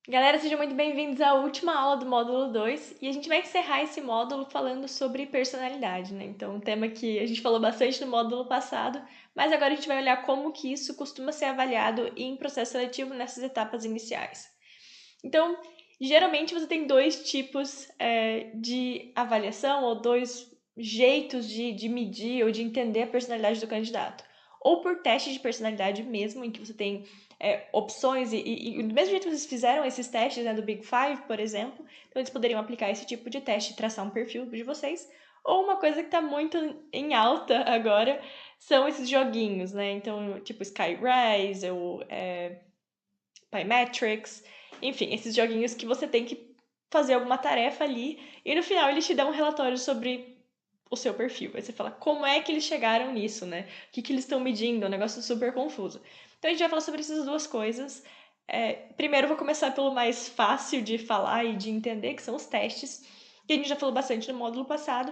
Galera, sejam muito bem-vindos à última aula do módulo 2 e a gente vai encerrar esse módulo falando sobre personalidade, né? Então, um tema que a gente falou bastante no módulo passado, mas agora a gente vai olhar como que isso costuma ser avaliado em processo seletivo nessas etapas iniciais. Então, geralmente você tem dois tipos de avaliação ou dois jeitos de medir ou de entender a personalidade do candidato. Ou por teste de personalidade mesmo, em que você tem opções e do mesmo jeito que vocês fizeram esses testes, né, do Big Five, por exemplo, então eles poderiam aplicar esse tipo de teste e traçar um perfil de vocês. Ou uma coisa que está muito em alta agora são esses joguinhos, né? Então, tipo Skyrise ou Pymetrics, enfim, esses joguinhos que você tem que fazer alguma tarefa ali e no final eles te dão um relatório sobre o seu perfil. Aí você fala como é que eles chegaram nisso, né? O que eles estão medindo? É um negócio super confuso. Então a gente vai falar sobre essas duas coisas. Primeiro eu vou começar pelo mais fácil de falar e de entender, que são os testes, que a gente já falou bastante no módulo passado.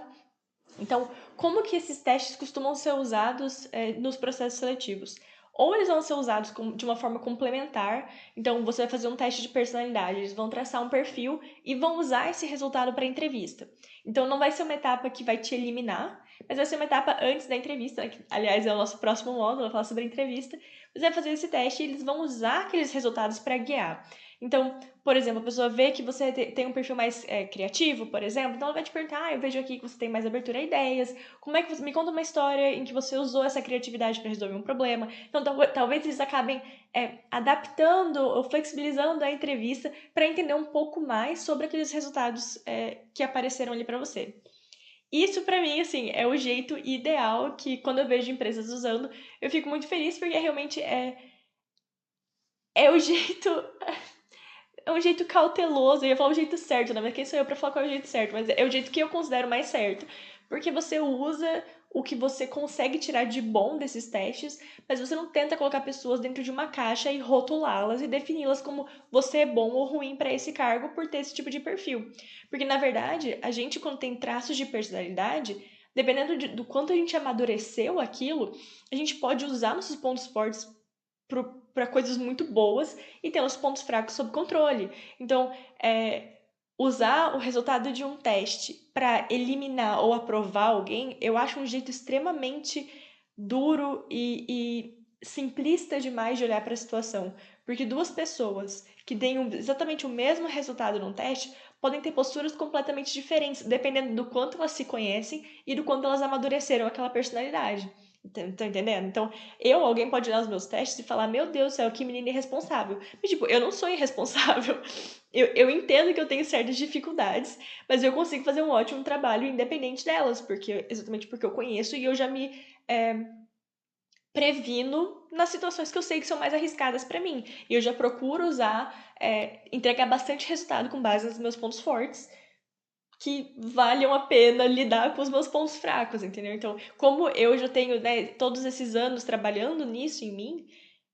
Então, como que esses testes costumam ser usados nos processos seletivos? Ou eles vão ser usados de uma forma complementar, então você vai fazer um teste de personalidade, eles vão traçar um perfil e vão usar esse resultado para a entrevista. Então não vai ser uma etapa que vai te eliminar, mas vai ser uma etapa antes da entrevista, né, que, aliás, é o nosso próximo módulo, vai falar sobre a entrevista. Você vai fazer esse teste e eles vão usar aqueles resultados para guiar. Então, por exemplo, a pessoa vê que você tem um perfil mais criativo, por exemplo, então ela vai te perguntar, eu vejo aqui que você tem mais abertura a ideias, como é que você me conta uma história em que você usou essa criatividade para resolver um problema. Então, talvez eles acabem adaptando ou flexibilizando a entrevista para entender um pouco mais sobre aqueles resultados que apareceram ali para você. Isso para mim, assim, é o jeito ideal que quando eu vejo empresas usando, eu fico muito feliz porque realmente é o jeito é um jeito cauteloso, eu ia falar o jeito certo, né? Mas quem sou eu pra falar qual é o jeito certo? Mas é o jeito que eu considero mais certo. Porque você usa o que você consegue tirar de bom desses testes, mas você não tenta colocar pessoas dentro de uma caixa e rotulá-las e defini-las como você é bom ou ruim para esse cargo por ter esse tipo de perfil. Porque, na verdade, a gente, quando tem traços de personalidade, dependendo do quanto a gente amadureceu aquilo, a gente pode usar nossos pontos fortes para coisas muito boas e ter os pontos fracos sob controle. Então, usar o resultado de um teste para eliminar ou aprovar alguém, eu acho um jeito extremamente duro e simplista demais de olhar para a situação. Porque duas pessoas que têm exatamente o mesmo resultado num teste podem ter posturas completamente diferentes, dependendo do quanto elas se conhecem e do quanto elas amadureceram aquela personalidade. Tá entendendo? Então, alguém pode olhar os meus testes e falar: Meu Deus do céu, que menina irresponsável. Mas, tipo, eu não sou irresponsável. Eu entendo que eu tenho certas dificuldades, mas eu consigo fazer um ótimo trabalho independente delas, exatamente porque eu conheço e eu já me previno nas situações que eu sei que são mais arriscadas para mim. E eu já procuro entregar bastante resultado com base nos meus pontos fortes, que valham a pena lidar com os meus pontos fracos, entendeu? Então, como eu já tenho, né, todos esses anos trabalhando nisso em mim,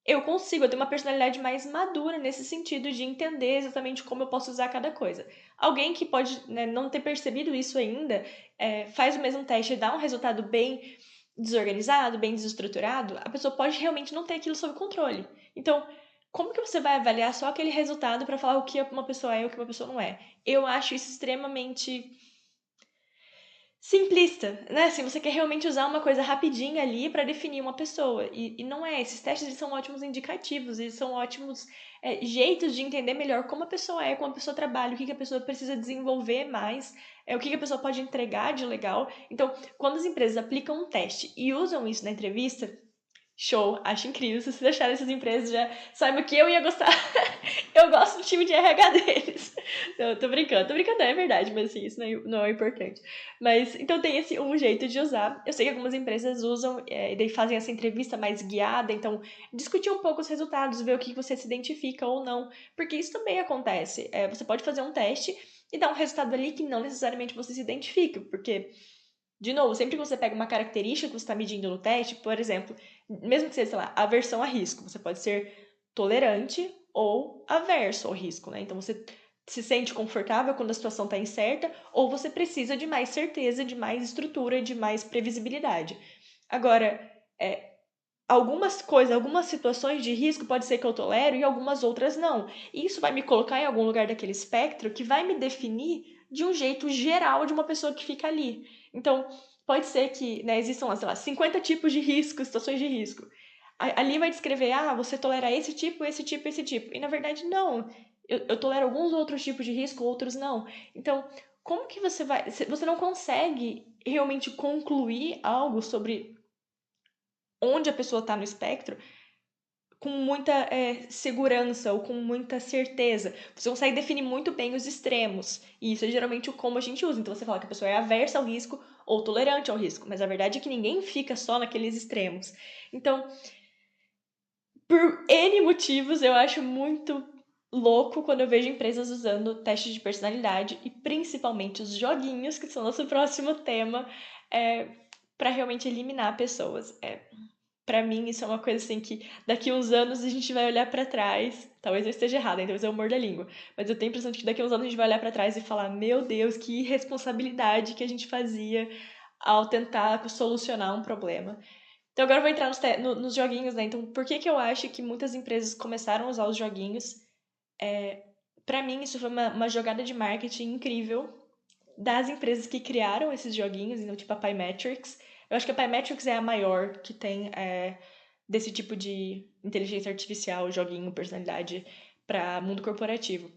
eu tenho uma personalidade mais madura nesse sentido de entender exatamente como eu posso usar cada coisa. Alguém que pode, né, não ter percebido isso ainda, faz o mesmo teste e dá um resultado bem desorganizado, bem desestruturado, a pessoa pode realmente não ter aquilo sob controle. Então, como que você vai avaliar só aquele resultado para falar o que uma pessoa é e o que uma pessoa não é? Eu acho isso extremamente simplista, né? Se você quer realmente usar uma coisa rapidinha ali para definir uma pessoa. E não é. Esses testes eles são ótimos indicativos, eles são ótimos jeitos de entender melhor como a pessoa é, como a pessoa trabalha, o que a pessoa precisa desenvolver mais, o que a pessoa pode entregar de legal. Então, quando as empresas aplicam um teste e usam isso na entrevista, show, acho incrível. Se vocês acharem essas empresas, já saiba que eu ia gostar. Eu gosto do time de RH deles. Não, tô brincando, é verdade, mas assim, isso não é importante. Mas, então tem esse um jeito de usar. Eu sei que algumas empresas usam, e daí fazem essa entrevista mais guiada, então discutir um pouco os resultados, ver o que você se identifica ou não, porque isso também acontece. Você pode fazer um teste e dar um resultado ali que não necessariamente você se identifica, porque de novo, sempre que você pega uma característica que você está medindo no teste, por exemplo, mesmo que seja, sei lá, aversão a risco, você pode ser tolerante ou averso ao risco, né? Então você se sente confortável quando a situação está incerta, ou você precisa de mais certeza, de mais estrutura, de mais previsibilidade. Agora, algumas coisas, algumas situações de risco pode ser que eu tolero e algumas outras não. E isso vai me colocar em algum lugar daquele espectro que vai me definir de um jeito geral de uma pessoa que fica ali. Então, pode ser que, né, existam, sei lá, 50 tipos de risco, situações de risco. Ali vai descrever, você tolera esse tipo, esse tipo, esse tipo. E na verdade, não. Eu tolero alguns outros tipos de risco, outros não. Então, como que você vai. Você não consegue realmente concluir algo sobre onde a pessoa está no espectro com muita segurança ou com muita certeza. Você consegue definir muito bem os extremos. E isso é geralmente o como a gente usa. Então você fala que a pessoa é aversa ao risco ou tolerante ao risco. Mas a verdade é que ninguém fica só naqueles extremos. Então, por N motivos, eu acho muito louco quando eu vejo empresas usando testes de personalidade e principalmente os joguinhos, que são nosso próximo tema, para realmente eliminar pessoas. Para mim, isso é uma coisa assim que daqui uns anos a gente vai olhar para trás. Talvez eu esteja errada, talvez eu morda a língua. Mas eu tenho a impressão de que daqui uns anos a gente vai olhar para trás e falar: Meu Deus, que irresponsabilidade que a gente fazia ao tentar solucionar um problema. Então agora eu vou entrar nos joguinhos, né? Então, por que que eu acho que muitas empresas começaram a usar os joguinhos? Para mim, isso foi uma jogada de marketing incrível das empresas que criaram esses joguinhos, então, tipo a Pymetrics. Eu acho que a Pymetrics é a maior que tem desse tipo de inteligência artificial, joguinho, personalidade para mundo corporativo.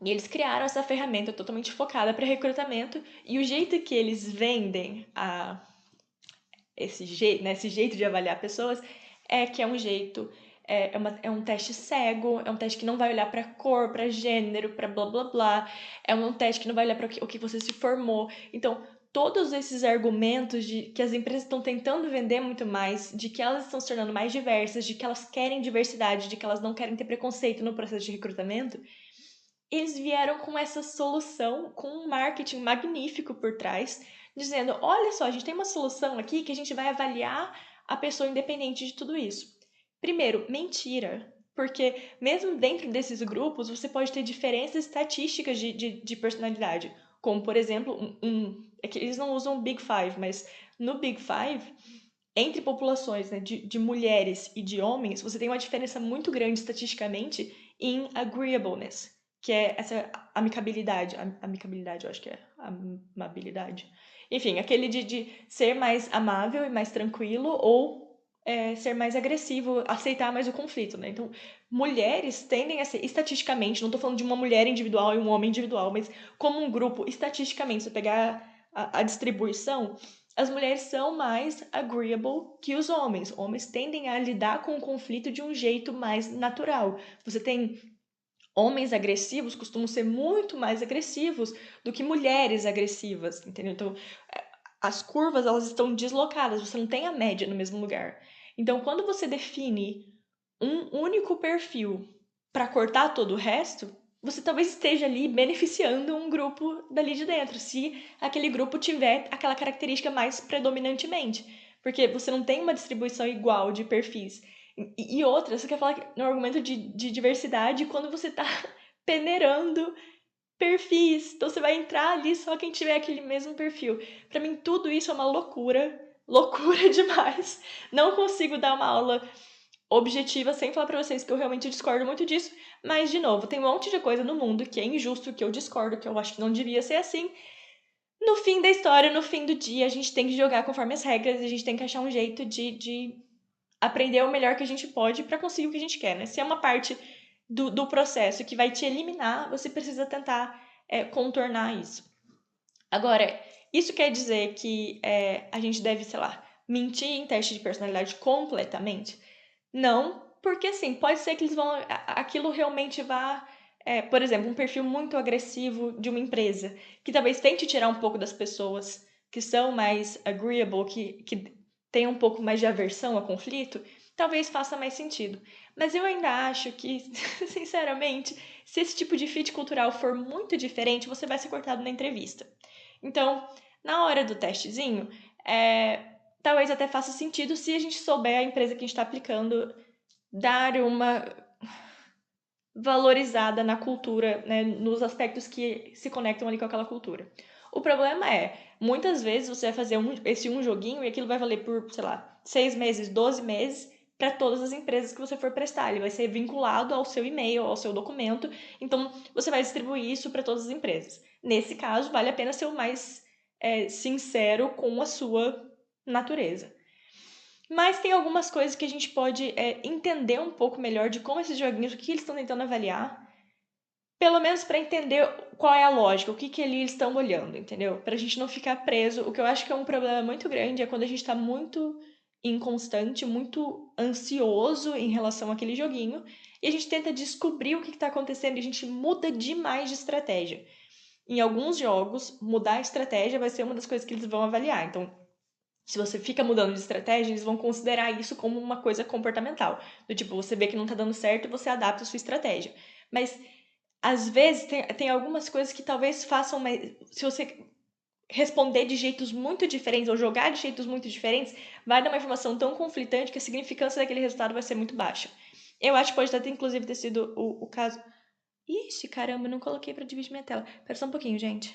E eles criaram essa ferramenta totalmente focada para recrutamento e o jeito que eles vendem esse jeito de avaliar pessoas é que é um jeito é um teste cego, é um teste que não vai olhar para cor, para gênero, para blá blá blá, é um teste que não vai olhar para o que você se formou. Então, todos esses argumentos de que as empresas estão tentando vender muito mais, de que elas estão se tornando mais diversas, de que elas querem diversidade, de que elas não querem ter preconceito no processo de recrutamento, eles vieram com essa solução, com um marketing magnífico por trás, dizendo: olha só, a gente tem uma solução aqui que a gente vai avaliar a pessoa independente de tudo isso. Primeiro, mentira. Porque mesmo dentro desses grupos, você pode ter diferenças estatísticas de personalidade. Como, por exemplo, é que eles não usam o Big Five, mas no Big Five, entre populações, né, de mulheres e de homens, você tem uma diferença muito grande estatisticamente em agreeableness, que é essa amicabilidade, eu acho que é amabilidade. Enfim, aquele de ser mais amável e mais tranquilo ou ser mais agressivo, aceitar mais o conflito, né? Então, mulheres tendem a ser, estatisticamente, não tô falando de uma mulher individual e um homem individual, mas como um grupo, estatisticamente, se você pegar a distribuição, as mulheres são mais agreeable que os homens. Homens tendem a lidar com o conflito de um jeito mais natural. Você tem homens agressivos costumam ser muito mais agressivos do que mulheres agressivas, entendeu? Então, as curvas elas estão deslocadas, você não tem a média no mesmo lugar. Então, quando você define um único perfil para cortar todo o resto, você talvez esteja ali beneficiando um grupo dali de dentro, se aquele grupo tiver aquela característica mais predominantemente. Porque você não tem uma distribuição igual de perfis. E outra, você quer falar no argumento de diversidade quando você está peneirando perfis. Então você vai entrar ali só quem tiver aquele mesmo perfil. Para mim, tudo isso é uma loucura. Loucura demais. Não consigo dar uma aula objetiva sem falar pra vocês que eu realmente discordo muito disso. Mas, de novo, tem um monte de coisa no mundo que é injusto, que eu discordo, que eu acho que não devia ser assim. No fim da história, no fim do dia, a gente tem que jogar conforme as regras, a gente tem que achar um jeito de aprender o melhor que a gente pode para conseguir o que a gente quer, né? Se é uma parte do processo que vai te eliminar, você precisa tentar contornar isso. Agora, isso quer dizer que a gente deve, sei lá, mentir em teste de personalidade completamente? Não, porque assim, pode ser que eles vão. Aquilo realmente vá. Por exemplo, um perfil muito agressivo de uma empresa, que talvez tente tirar um pouco das pessoas que são mais agreeable, que têm um pouco mais de aversão a conflito, talvez faça mais sentido. Mas eu ainda acho que, sinceramente, se esse tipo de fit cultural for muito diferente, você vai ser cortado na entrevista. Então, na hora do testezinho, talvez até faça sentido se a gente souber a empresa que a gente está aplicando dar uma valorizada na cultura, né, nos aspectos que se conectam ali com aquela cultura. O problema é, muitas vezes você vai fazer esse um joguinho e aquilo vai valer por, sei lá, 6 meses, 12 meses, para todas as empresas que você for prestar. Ele vai ser vinculado ao seu e-mail, ao seu documento. Então, você vai distribuir isso para todas as empresas. Nesse caso, vale a pena ser o mais sincero com a sua natureza. Mas tem algumas coisas que a gente pode entender um pouco melhor de como esses joguinhos, o que eles estão tentando avaliar, pelo menos para entender qual é a lógica, o que eles estão olhando, entendeu? Pra gente não ficar preso. O que eu acho que é um problema muito grande é quando a gente tá muito inconstante, muito ansioso em relação àquele joguinho, e a gente tenta descobrir o que tá acontecendo e a gente muda demais de estratégia. Em alguns jogos, mudar a estratégia vai ser uma das coisas que eles vão avaliar. Então, se você fica mudando de estratégia, eles vão considerar isso como uma coisa comportamental. Do tipo, você vê que não tá dando certo e você adapta a sua estratégia. Mas às vezes tem algumas coisas que talvez façam mais. Se você responder de jeitos muito diferentes ou jogar de jeitos muito diferentes, vai dar uma informação tão conflitante que a significância daquele resultado vai ser muito baixa. Eu acho que pode até, inclusive, ter sido o caso. Ixi, caramba, eu não coloquei pra dividir minha tela. Pera só um pouquinho, gente.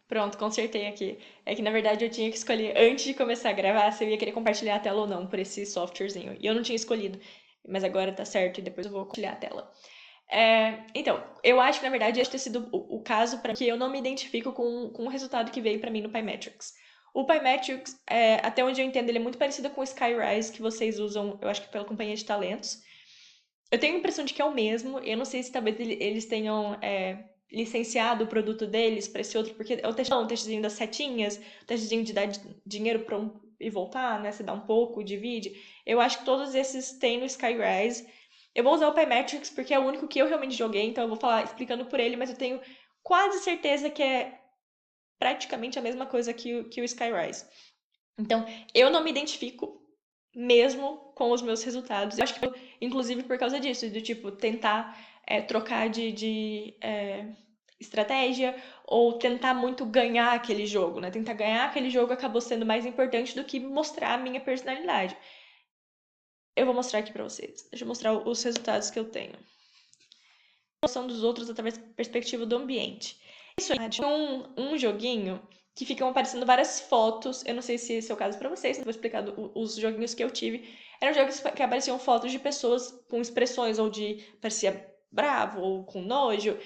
Pronto, consertei aqui. É que na verdade eu tinha que escolher antes de começar a gravar se eu ia querer compartilhar a tela ou não por esse softwarezinho. E eu não tinha escolhido. Mas agora tá certo e depois eu vou compartilhar a tela. Então, eu acho que na verdade esse ter sido o caso para que eu não me identifico com o resultado que veio para mim no Pymetrics. O Pymetrics, até onde eu entendo, ele é muito parecido com o Skyrise que vocês usam, eu acho que pela companhia de talentos. Eu tenho a impressão de que é o mesmo. Eu não sei se talvez eles tenham licenciado o produto deles para esse outro, porque é o testezinho das setinhas, o testezinho de dar dinheiro para e voltar, né? Você dá um pouco, divide. Eu acho que todos esses tem no Skyrise. Eu vou usar o Pymetrics porque é o único que eu realmente joguei, então eu vou falar explicando por ele, mas eu tenho quase certeza que é praticamente a mesma coisa que o Skyrise. Então, eu não me identifico mesmo com os meus resultados. Eu acho que, inclusive, por causa disso, do tipo, tentar trocar de estratégia ou tentar muito ganhar aquele jogo, né? Tentar ganhar aquele jogo acabou sendo mais importante do que mostrar a minha personalidade. Eu vou mostrar aqui pra vocês. Deixa eu mostrar os resultados que eu tenho. A noção dos outros através da perspectiva do ambiente. Isso é um joguinho que ficam aparecendo várias fotos. Eu não sei se esse é o caso pra vocês, mas vou explicar os joguinhos que eu tive. Eram jogos que apareciam fotos de pessoas com expressões ou de parecia bravo ou com nojo.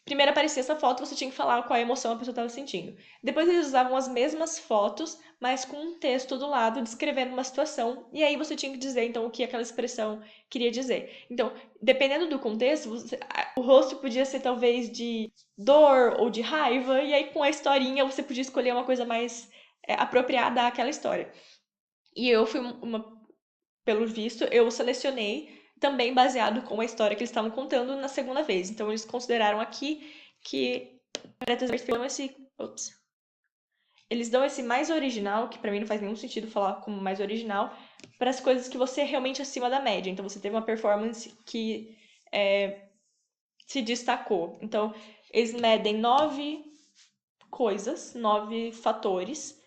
Primeiro aparecia essa foto, você tinha que falar qual emoção a pessoa estava sentindo. Depois eles usavam as mesmas fotos, mas com um texto do lado descrevendo uma situação, e aí você tinha que dizer então o que aquela expressão queria dizer. Então, dependendo do contexto, o rosto podia ser talvez de dor ou de raiva, e aí com a historinha você podia escolher uma coisa mais apropriada àquela história. E eu fui pelo visto, eu selecionei também baseado com a história que eles estavam contando na segunda vez. Então eles consideraram aqui que eles dão esse mais original, que pra mim não faz nenhum sentido falar como mais original, para as coisas que você é realmente acima da média. Então você teve uma performance que se destacou. Então eles medem 9 coisas, 9 fatores.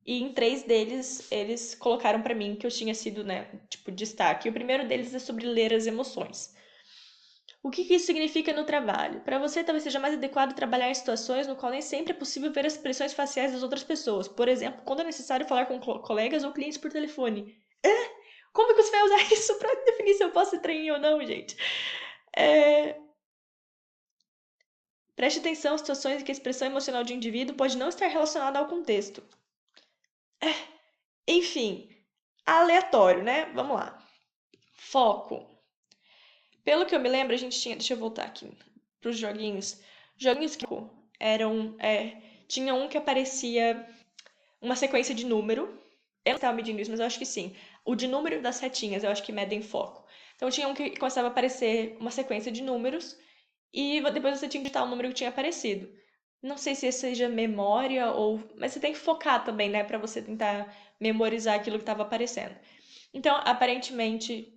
E em 3 deles, eles colocaram pra mim que eu tinha sido, né, tipo, destaque. E o primeiro deles é sobre ler as emoções. O que isso significa no trabalho? Para você, talvez seja mais adequado trabalhar em situações no qual nem sempre é possível ver as expressões faciais das outras pessoas. Por exemplo, quando é necessário falar com colegas ou clientes por telefone. Como que você vai usar isso para definir se eu posso ser trainee ou não, gente? Preste atenção a situações em que a expressão emocional de um indivíduo pode não estar relacionada ao contexto. Enfim, aleatório, né? Vamos lá. Foco. Pelo que eu me lembro, a gente tinha. Deixa eu voltar aqui pros joguinhos. Joguinhos que eram. Tinha um que aparecia uma sequência de número. Eu não estava medindo isso, mas eu acho que sim. O de número das setinhas, eu acho que medem foco. Então tinha um que começava a aparecer uma sequência de números e depois você tinha que digitar o número que tinha aparecido. Não sei se seja memória ou. Mas você tem que focar também, né? Pra você tentar memorizar aquilo que estava aparecendo. Então, aparentemente,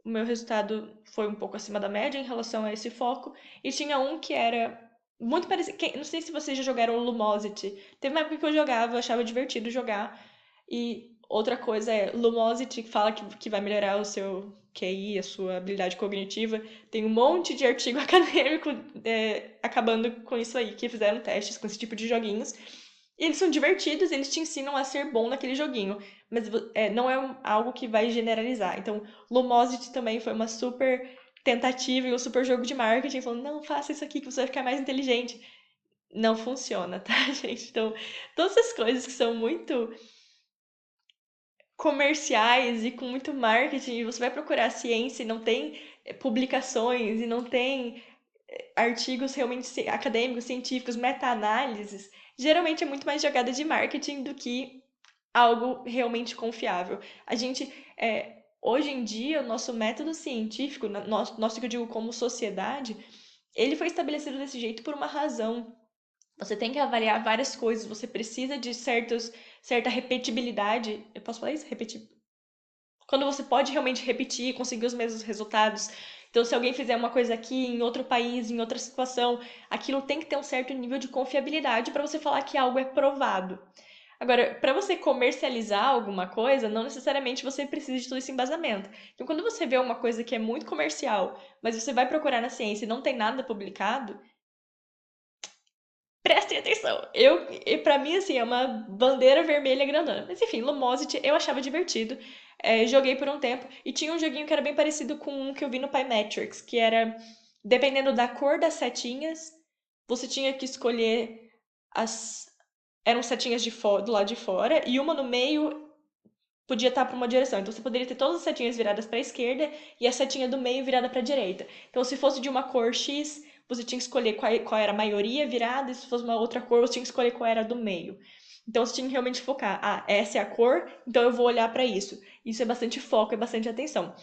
o meu resultado foi um pouco acima da média em relação a esse foco. E tinha um que era muito parecido. Não sei se vocês já jogaram Lumosity. Teve uma época que eu jogava, eu achava divertido jogar. E outra coisa é Lumosity, que fala que vai melhorar o seu QI, a sua habilidade cognitiva. Tem um monte de artigo acadêmico acabando com isso aí, que fizeram testes com esse tipo de joguinhos. E eles são divertidos, eles te ensinam a ser bom naquele joguinho. Mas não é algo que vai generalizar. Então, Lumosity também foi uma super tentativa e um super jogo de marketing, falando, não, faça isso aqui que você vai ficar mais inteligente. Não funciona, tá, gente? Então, todas essas coisas que são muito comerciais e com muito marketing, e você vai procurar ciência e não tem publicações e não tem artigos realmente acadêmicos, científicos, meta-análises, geralmente é muito mais jogada de marketing do que algo realmente confiável. A gente, hoje em dia, o nosso método científico, nosso que eu digo como sociedade, ele foi estabelecido desse jeito por uma razão. Você tem que avaliar várias coisas, você precisa de certa repetibilidade. Eu posso falar isso? Repetir. Quando você pode realmente repetir e conseguir os mesmos resultados. Então, se alguém fizer uma coisa aqui, em outro país, em outra situação, aquilo tem que ter um certo nível de confiabilidade para você falar que algo é provado. Agora, para você comercializar alguma coisa, não necessariamente você precisa de todo esse embasamento. Então, quando você vê uma coisa que é muito comercial, mas você vai procurar na ciência e não tem nada publicado, prestem atenção. Para mim, assim, é uma bandeira vermelha grandona. Mas enfim, Lumosity eu achava divertido. Joguei por um tempo. E tinha um joguinho que era bem parecido com um que eu vi no Pymetrics, que era, dependendo da cor das setinhas, você tinha que escolher as. Eram setinhas do lado de fora, e uma no meio podia estar para uma direção. Então você poderia ter todas as setinhas viradas para a esquerda e a setinha do meio virada para a direita. Então se fosse de uma cor X, você tinha que escolher qual era a maioria virada, e se fosse uma outra cor, você tinha que escolher qual era a do meio. Então você tinha que realmente focar. Ah, essa é a cor, então eu vou olhar para isso. Isso é bastante foco, é bastante atenção.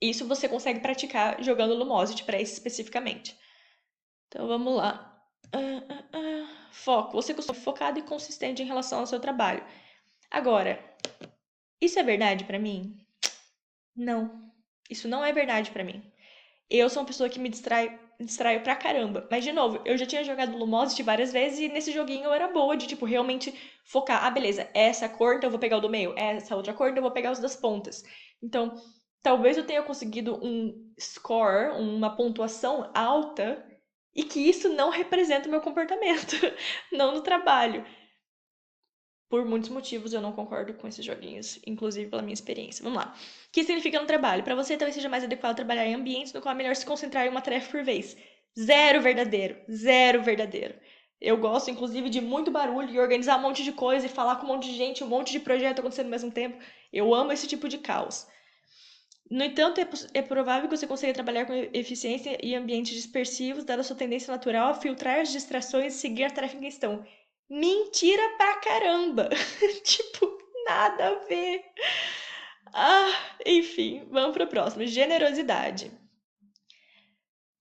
Isso você consegue praticar jogando Lumosity para isso especificamente. Então vamos lá. Foco. Você costuma ser focado e consistente em relação ao seu trabalho. Agora, isso é verdade para mim? Não. Isso não é verdade pra mim. Eu sou uma pessoa que me distraio pra caramba. Mas, de novo, eu já tinha jogado Lumosity várias vezes e nesse joguinho eu era boa de, tipo, realmente focar. Ah, beleza, essa cor, então eu vou pegar o do meio. Essa outra cor, então eu vou pegar os das pontas. Então, talvez eu tenha conseguido um score, uma pontuação alta, e que isso não representa o meu comportamento, não no trabalho. Por muitos motivos eu não concordo com esses joguinhos, inclusive pela minha experiência. Vamos lá. O que significa no trabalho? Para você, talvez seja mais adequado trabalhar em ambientes no qual é melhor se concentrar em uma tarefa por vez. Zero verdadeiro. Zero verdadeiro. Eu gosto, inclusive, de muito barulho e organizar um monte de coisa e falar com um monte de gente, um monte de projeto acontecendo ao mesmo tempo. Eu amo esse tipo de caos. No entanto, é provável que você consiga trabalhar com eficiência em ambientes dispersivos, dada a sua tendência natural a filtrar as distrações e seguir a tarefa em questão. Mentira pra caramba! Tipo, nada a ver. Enfim, vamos pra próxima. Generosidade.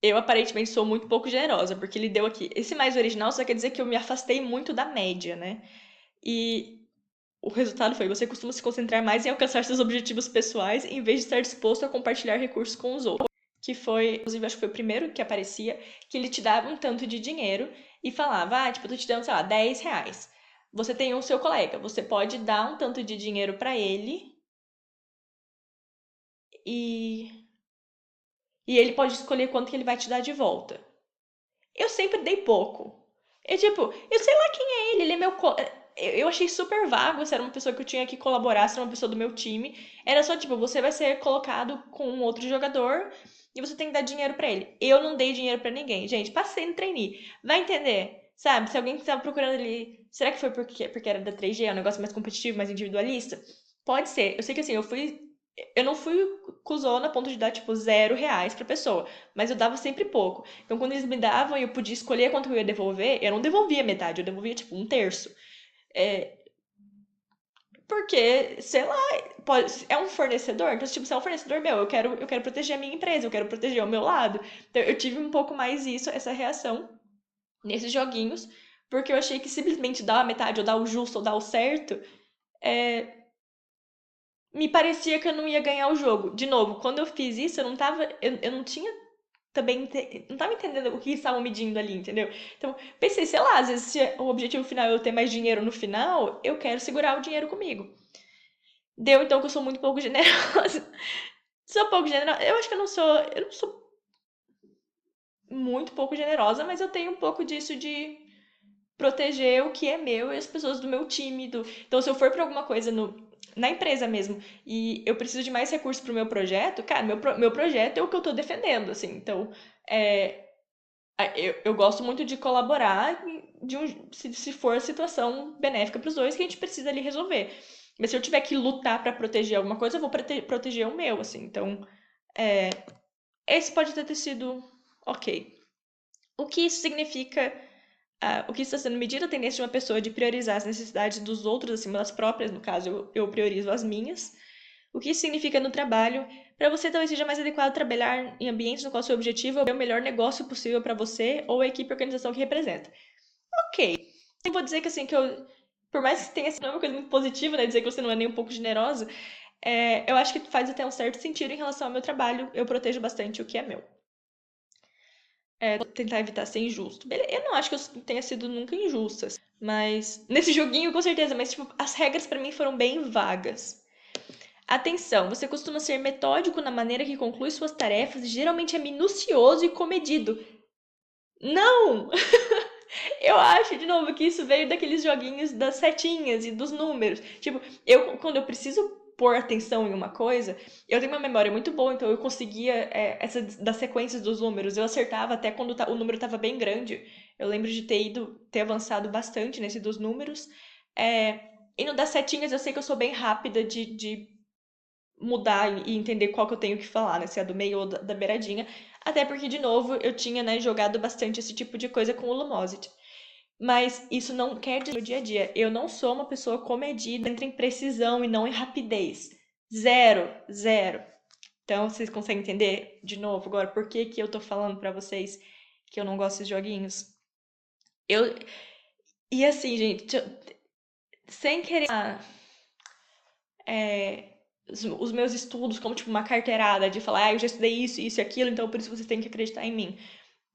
Eu aparentemente sou muito pouco generosa, porque ele deu aqui. Esse mais original só quer dizer que eu me afastei muito da média, né? E o resultado foi: você costuma se concentrar mais em alcançar seus objetivos pessoais em vez de estar disposto a compartilhar recursos com os outros. Que foi, inclusive, acho que foi o primeiro que aparecia, que ele te dava um tanto de dinheiro e falava, tipo, eu tô te dando, sei lá, 10 reais. Você tem o seu colega, você pode dar um tanto de dinheiro pra ele e, e ele pode escolher quanto que ele vai te dar de volta. Eu sempre dei pouco. Eu sei lá quem é ele é meu. Eu achei super vago se era uma pessoa que eu tinha que colaborar, se era uma pessoa do meu time. Era só tipo, você vai ser colocado com um outro jogador e você tem que dar dinheiro pra ele. Eu não dei dinheiro pra ninguém. Gente, passei no trainee. Vai entender? Sabe, se alguém que tava procurando ali. Será que foi porque era da 3G, é um negócio mais competitivo, mais individualista? Pode ser. Eu sei que assim, eu não fui cuzona a ponto de dar, tipo, 0 reais pra pessoa. Mas eu dava sempre pouco. Então, quando eles me davam e eu podia escolher quanto eu ia devolver, eu não devolvia metade, eu devolvia, tipo, um terço. É, porque, sei lá, é um fornecedor. Então, tipo, se é um fornecedor meu, eu quero proteger a minha empresa, eu quero proteger o meu lado. Então, eu tive um pouco mais isso, essa reação nesses joguinhos, porque eu achei que simplesmente dar a metade, ou dar o justo, ou dar o certo, me parecia que eu não ia ganhar o jogo. De novo, quando eu fiz isso, eu não tinha também não tava entendendo o que estavam medindo ali, entendeu? Então, pensei, sei lá, às vezes se o objetivo final é eu ter mais dinheiro no final, eu quero segurar o dinheiro comigo. Deu então que eu sou muito pouco generosa. Sou pouco generosa. Eu não sou muito pouco generosa, mas eu tenho um pouco disso de proteger o que é meu e as pessoas do meu time. Então, se eu for para alguma coisa na empresa mesmo e eu preciso de mais recursos para o meu projeto, cara, meu projeto é o que eu tô defendendo, assim. Então, eu gosto muito de colaborar se for a situação benéfica para os dois que a gente precisa ali resolver. Mas se eu tiver que lutar para proteger alguma coisa, eu vou proteger o meu, assim. Então, esse pode ter sido ok. O que isso significa? O que está sendo medido a tendência de uma pessoa de priorizar as necessidades dos outros acima das próprias, no caso, eu priorizo as minhas. O que isso significa no trabalho? Para você, talvez seja mais adequado trabalhar em ambientes no qual seu objetivo é o melhor negócio possível para você ou a equipe ou organização que representa. Ok. Eu vou dizer que assim, por mais que tenha sido uma coisa muito positiva, né, dizer que você não é nem um pouco generoso, eu acho que faz até um certo sentido em relação ao meu trabalho. Eu protejo bastante o que é meu. Tentar evitar ser injusto. Eu não acho que eu tenha sido nunca injusta, mas nesse joguinho com certeza, mas tipo, as regras para mim foram bem vagas. Atenção, você costuma ser metódico na maneira que conclui suas tarefas e geralmente é minucioso e comedido. Não! Eu acho, de novo, que isso veio daqueles joguinhos das setinhas e dos números. Tipo, quando eu preciso pôr atenção em uma coisa, eu tenho uma memória muito boa, então eu conseguia, das sequências dos números, eu acertava até quando o número estava bem grande. Eu lembro de ter avançado bastante nesse dos números. E no das setinhas, eu sei que eu sou bem rápida de mudar e entender qual que eu tenho que falar, né? Se é do meio ou da beiradinha. Até porque, de novo, eu tinha, né, jogado bastante esse tipo de coisa com o Lumosity. Mas isso não quer dizer no dia a dia. Eu não sou uma pessoa comedida, entra em precisão e não em rapidez. Zero, zero. Então, vocês conseguem entender de novo agora por que que eu tô falando pra vocês que eu não gosto de joguinhos? Eu E assim, gente, sem querer os meus estudos como tipo uma carteirada de falar, eu já estudei isso, isso e aquilo, então por isso vocês têm que acreditar em mim.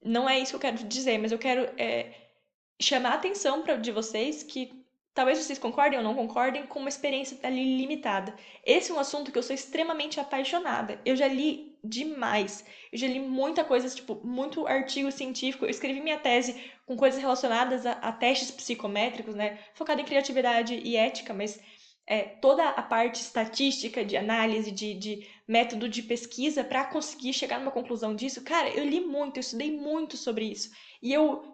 Não é isso que eu quero dizer, mas eu quero chamar a atenção de vocês que talvez vocês concordem ou não concordem com uma experiência ali limitada. Esse é um assunto que eu sou extremamente apaixonada. Eu já li demais. Eu já li muita coisa, tipo, muito artigo científico. Eu escrevi minha tese com coisas relacionadas a testes psicométricos, né? Focada em criatividade e ética, mas toda a parte estatística, de análise, de método de pesquisa para conseguir chegar numa conclusão disso. Cara, eu li muito, eu estudei muito sobre isso. E eu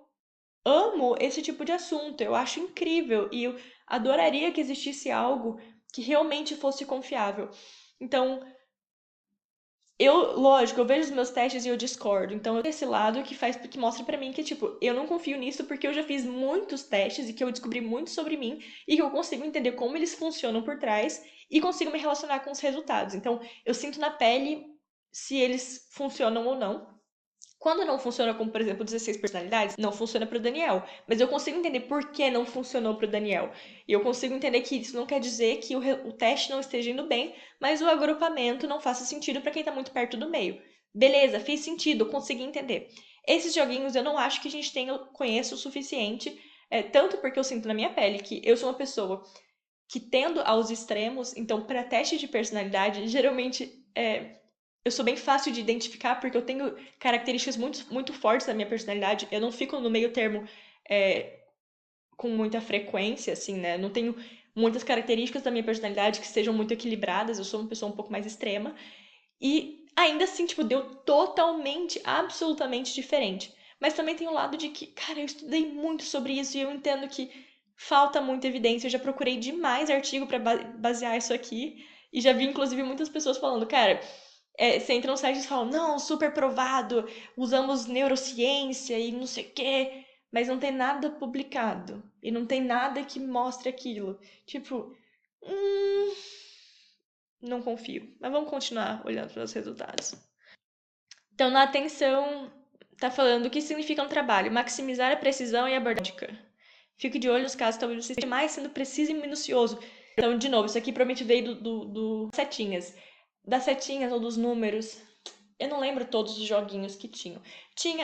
amo esse tipo de assunto, eu acho incrível e eu adoraria que existisse algo que realmente fosse confiável. Então, lógico, eu vejo os meus testes e eu discordo. Então, eu tenho esse lado que mostra pra mim que, tipo, eu não confio nisso porque eu já fiz muitos testes e que eu descobri muito sobre mim e que eu consigo entender como eles funcionam por trás e consigo me relacionar com os resultados. Então, eu sinto na pele se eles funcionam ou não. Quando não funciona, como por exemplo 16 personalidades, não funciona para o Daniel. Mas eu consigo entender por que não funcionou para o Daniel. E eu consigo entender que isso não quer dizer que o teste não esteja indo bem, mas o agrupamento não faça sentido para quem está muito perto do meio. Beleza, fez sentido, eu consegui entender. Esses joguinhos eu não acho que a gente conheça o suficiente, tanto porque eu sinto na minha pele que eu sou uma pessoa que tendo aos extremos, então para teste de personalidade, geralmente eu sou bem fácil de identificar porque eu tenho características muito, muito fortes da minha personalidade. Eu não fico no meio termo com muita frequência, assim, né? Não tenho muitas características da minha personalidade que sejam muito equilibradas. Eu sou uma pessoa um pouco mais extrema. E ainda assim, tipo, deu totalmente, absolutamente diferente. Mas também tem o lado de que, cara, eu estudei muito sobre isso e eu entendo que falta muita evidência. Eu já procurei demais artigo para basear isso aqui. E já vi, inclusive, muitas pessoas falando, cara, você entra no site e fala, não, super provado, usamos neurociência e não sei o quê, mas não tem nada publicado. E não tem nada que mostre aquilo. Tipo, não confio. Mas vamos continuar olhando para os resultados. Então, na atenção, tá falando o que significa um trabalho, maximizar a precisão e a abordagem. Fique de olho nos casos talvez você esteja mais sendo preciso e minucioso. Então, de novo, isso aqui provavelmente veio do setinhas. Das setinhas ou dos números. Eu não lembro todos os joguinhos que tinham.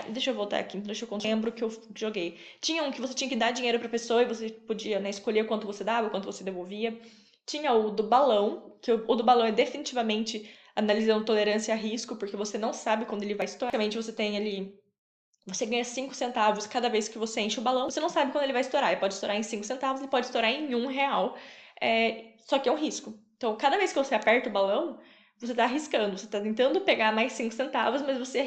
Deixa eu voltar aqui, deixa eu contar. Lembro que eu joguei. Tinha um que você tinha que dar dinheiro pra pessoa e você podia, né, escolher quanto você dava, quanto você devolvia. Tinha o do balão, que o do balão é definitivamente analisando tolerância a risco, porque você não sabe quando ele vai estourar. Basicamente, você tem ali Você ganha 5 centavos cada vez que você enche o balão. Você não sabe quando ele vai estourar. Ele pode estourar em 5 centavos, ele pode estourar em R$ 1. Só que é um risco. Então, cada vez que você aperta o balão, você está arriscando. Você está tentando pegar mais 5 centavos, mas você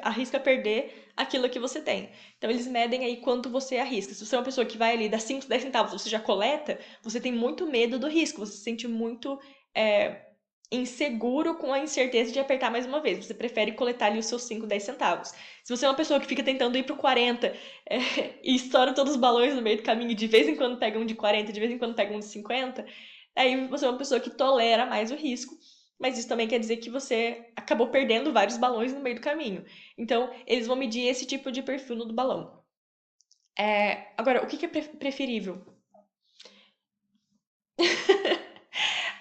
arrisca perder aquilo que você tem. Então, eles medem aí quanto você arrisca. Se você é uma pessoa que vai ali dar 5, 10 centavos, você já coleta, você tem muito medo do risco. Você se sente muito inseguro com a incerteza de apertar mais uma vez. Você prefere coletar ali os seus 5, 10 centavos. Se você é uma pessoa que fica tentando ir pro 40 e estoura todos os balões no meio do caminho, de vez em quando pega um de 40, de vez em quando pega um de 50, aí você é uma pessoa que tolera mais o risco. Mas isso também quer dizer que você acabou perdendo vários balões no meio do caminho. Então, eles vão medir esse tipo de perfil no do balão. Agora, o que é preferível?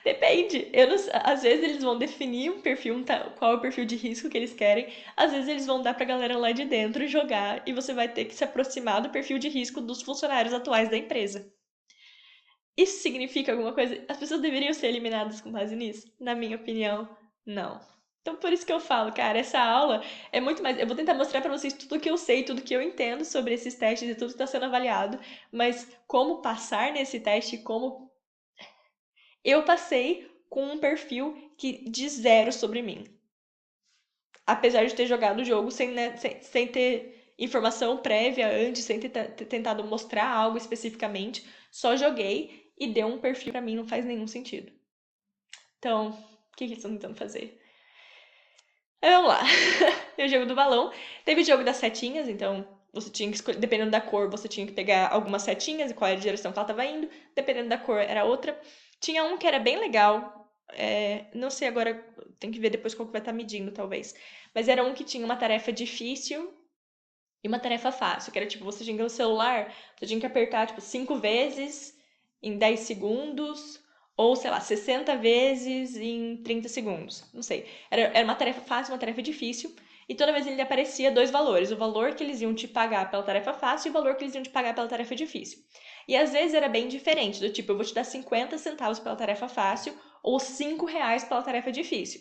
Depende. Eu não, às vezes eles vão definir um perfil, qual é o perfil de risco que eles querem. Às vezes eles vão dar pra galera lá de dentro jogar e você vai ter que se aproximar do perfil de risco dos funcionários atuais da empresa. Isso significa alguma coisa? As pessoas deveriam ser eliminadas com base nisso? Na minha opinião, não. Então por isso que eu falo, cara, essa aula é muito mais. Eu vou tentar mostrar pra vocês tudo que eu sei, tudo que eu entendo sobre esses testes e tudo que está sendo avaliado, mas como passar nesse teste, como eu passei com um perfil que diz zero sobre mim. Apesar de ter jogado o jogo sem ter informação prévia antes, sem ter tentado mostrar algo especificamente, só joguei e deu um perfil pra mim, não faz nenhum sentido. Então, o que eles estão tentando fazer? Vamos lá. Tem o jogo do balão. Teve o jogo das setinhas, então você tinha que escolher, dependendo da cor, você tinha que pegar algumas setinhas e qual era a direção que ela estava indo. Dependendo da cor, era outra. Tinha um que era bem legal. Não sei agora, tem que ver depois qual que vai estar medindo, talvez. Mas era um que tinha uma tarefa difícil e uma tarefa fácil, que era tipo, você tinha que no celular, você tinha que apertar tipo 5 vezes em 10 segundos, ou sei lá, 60 vezes em 30 segundos. Não sei. Era uma tarefa fácil, uma tarefa difícil. E toda vez ele aparecia dois valores: o valor que eles iam te pagar pela tarefa fácil e o valor que eles iam te pagar pela tarefa difícil. E às vezes era bem diferente, do tipo, eu vou te dar 50 centavos pela tarefa fácil ou R$ 5 pela tarefa difícil.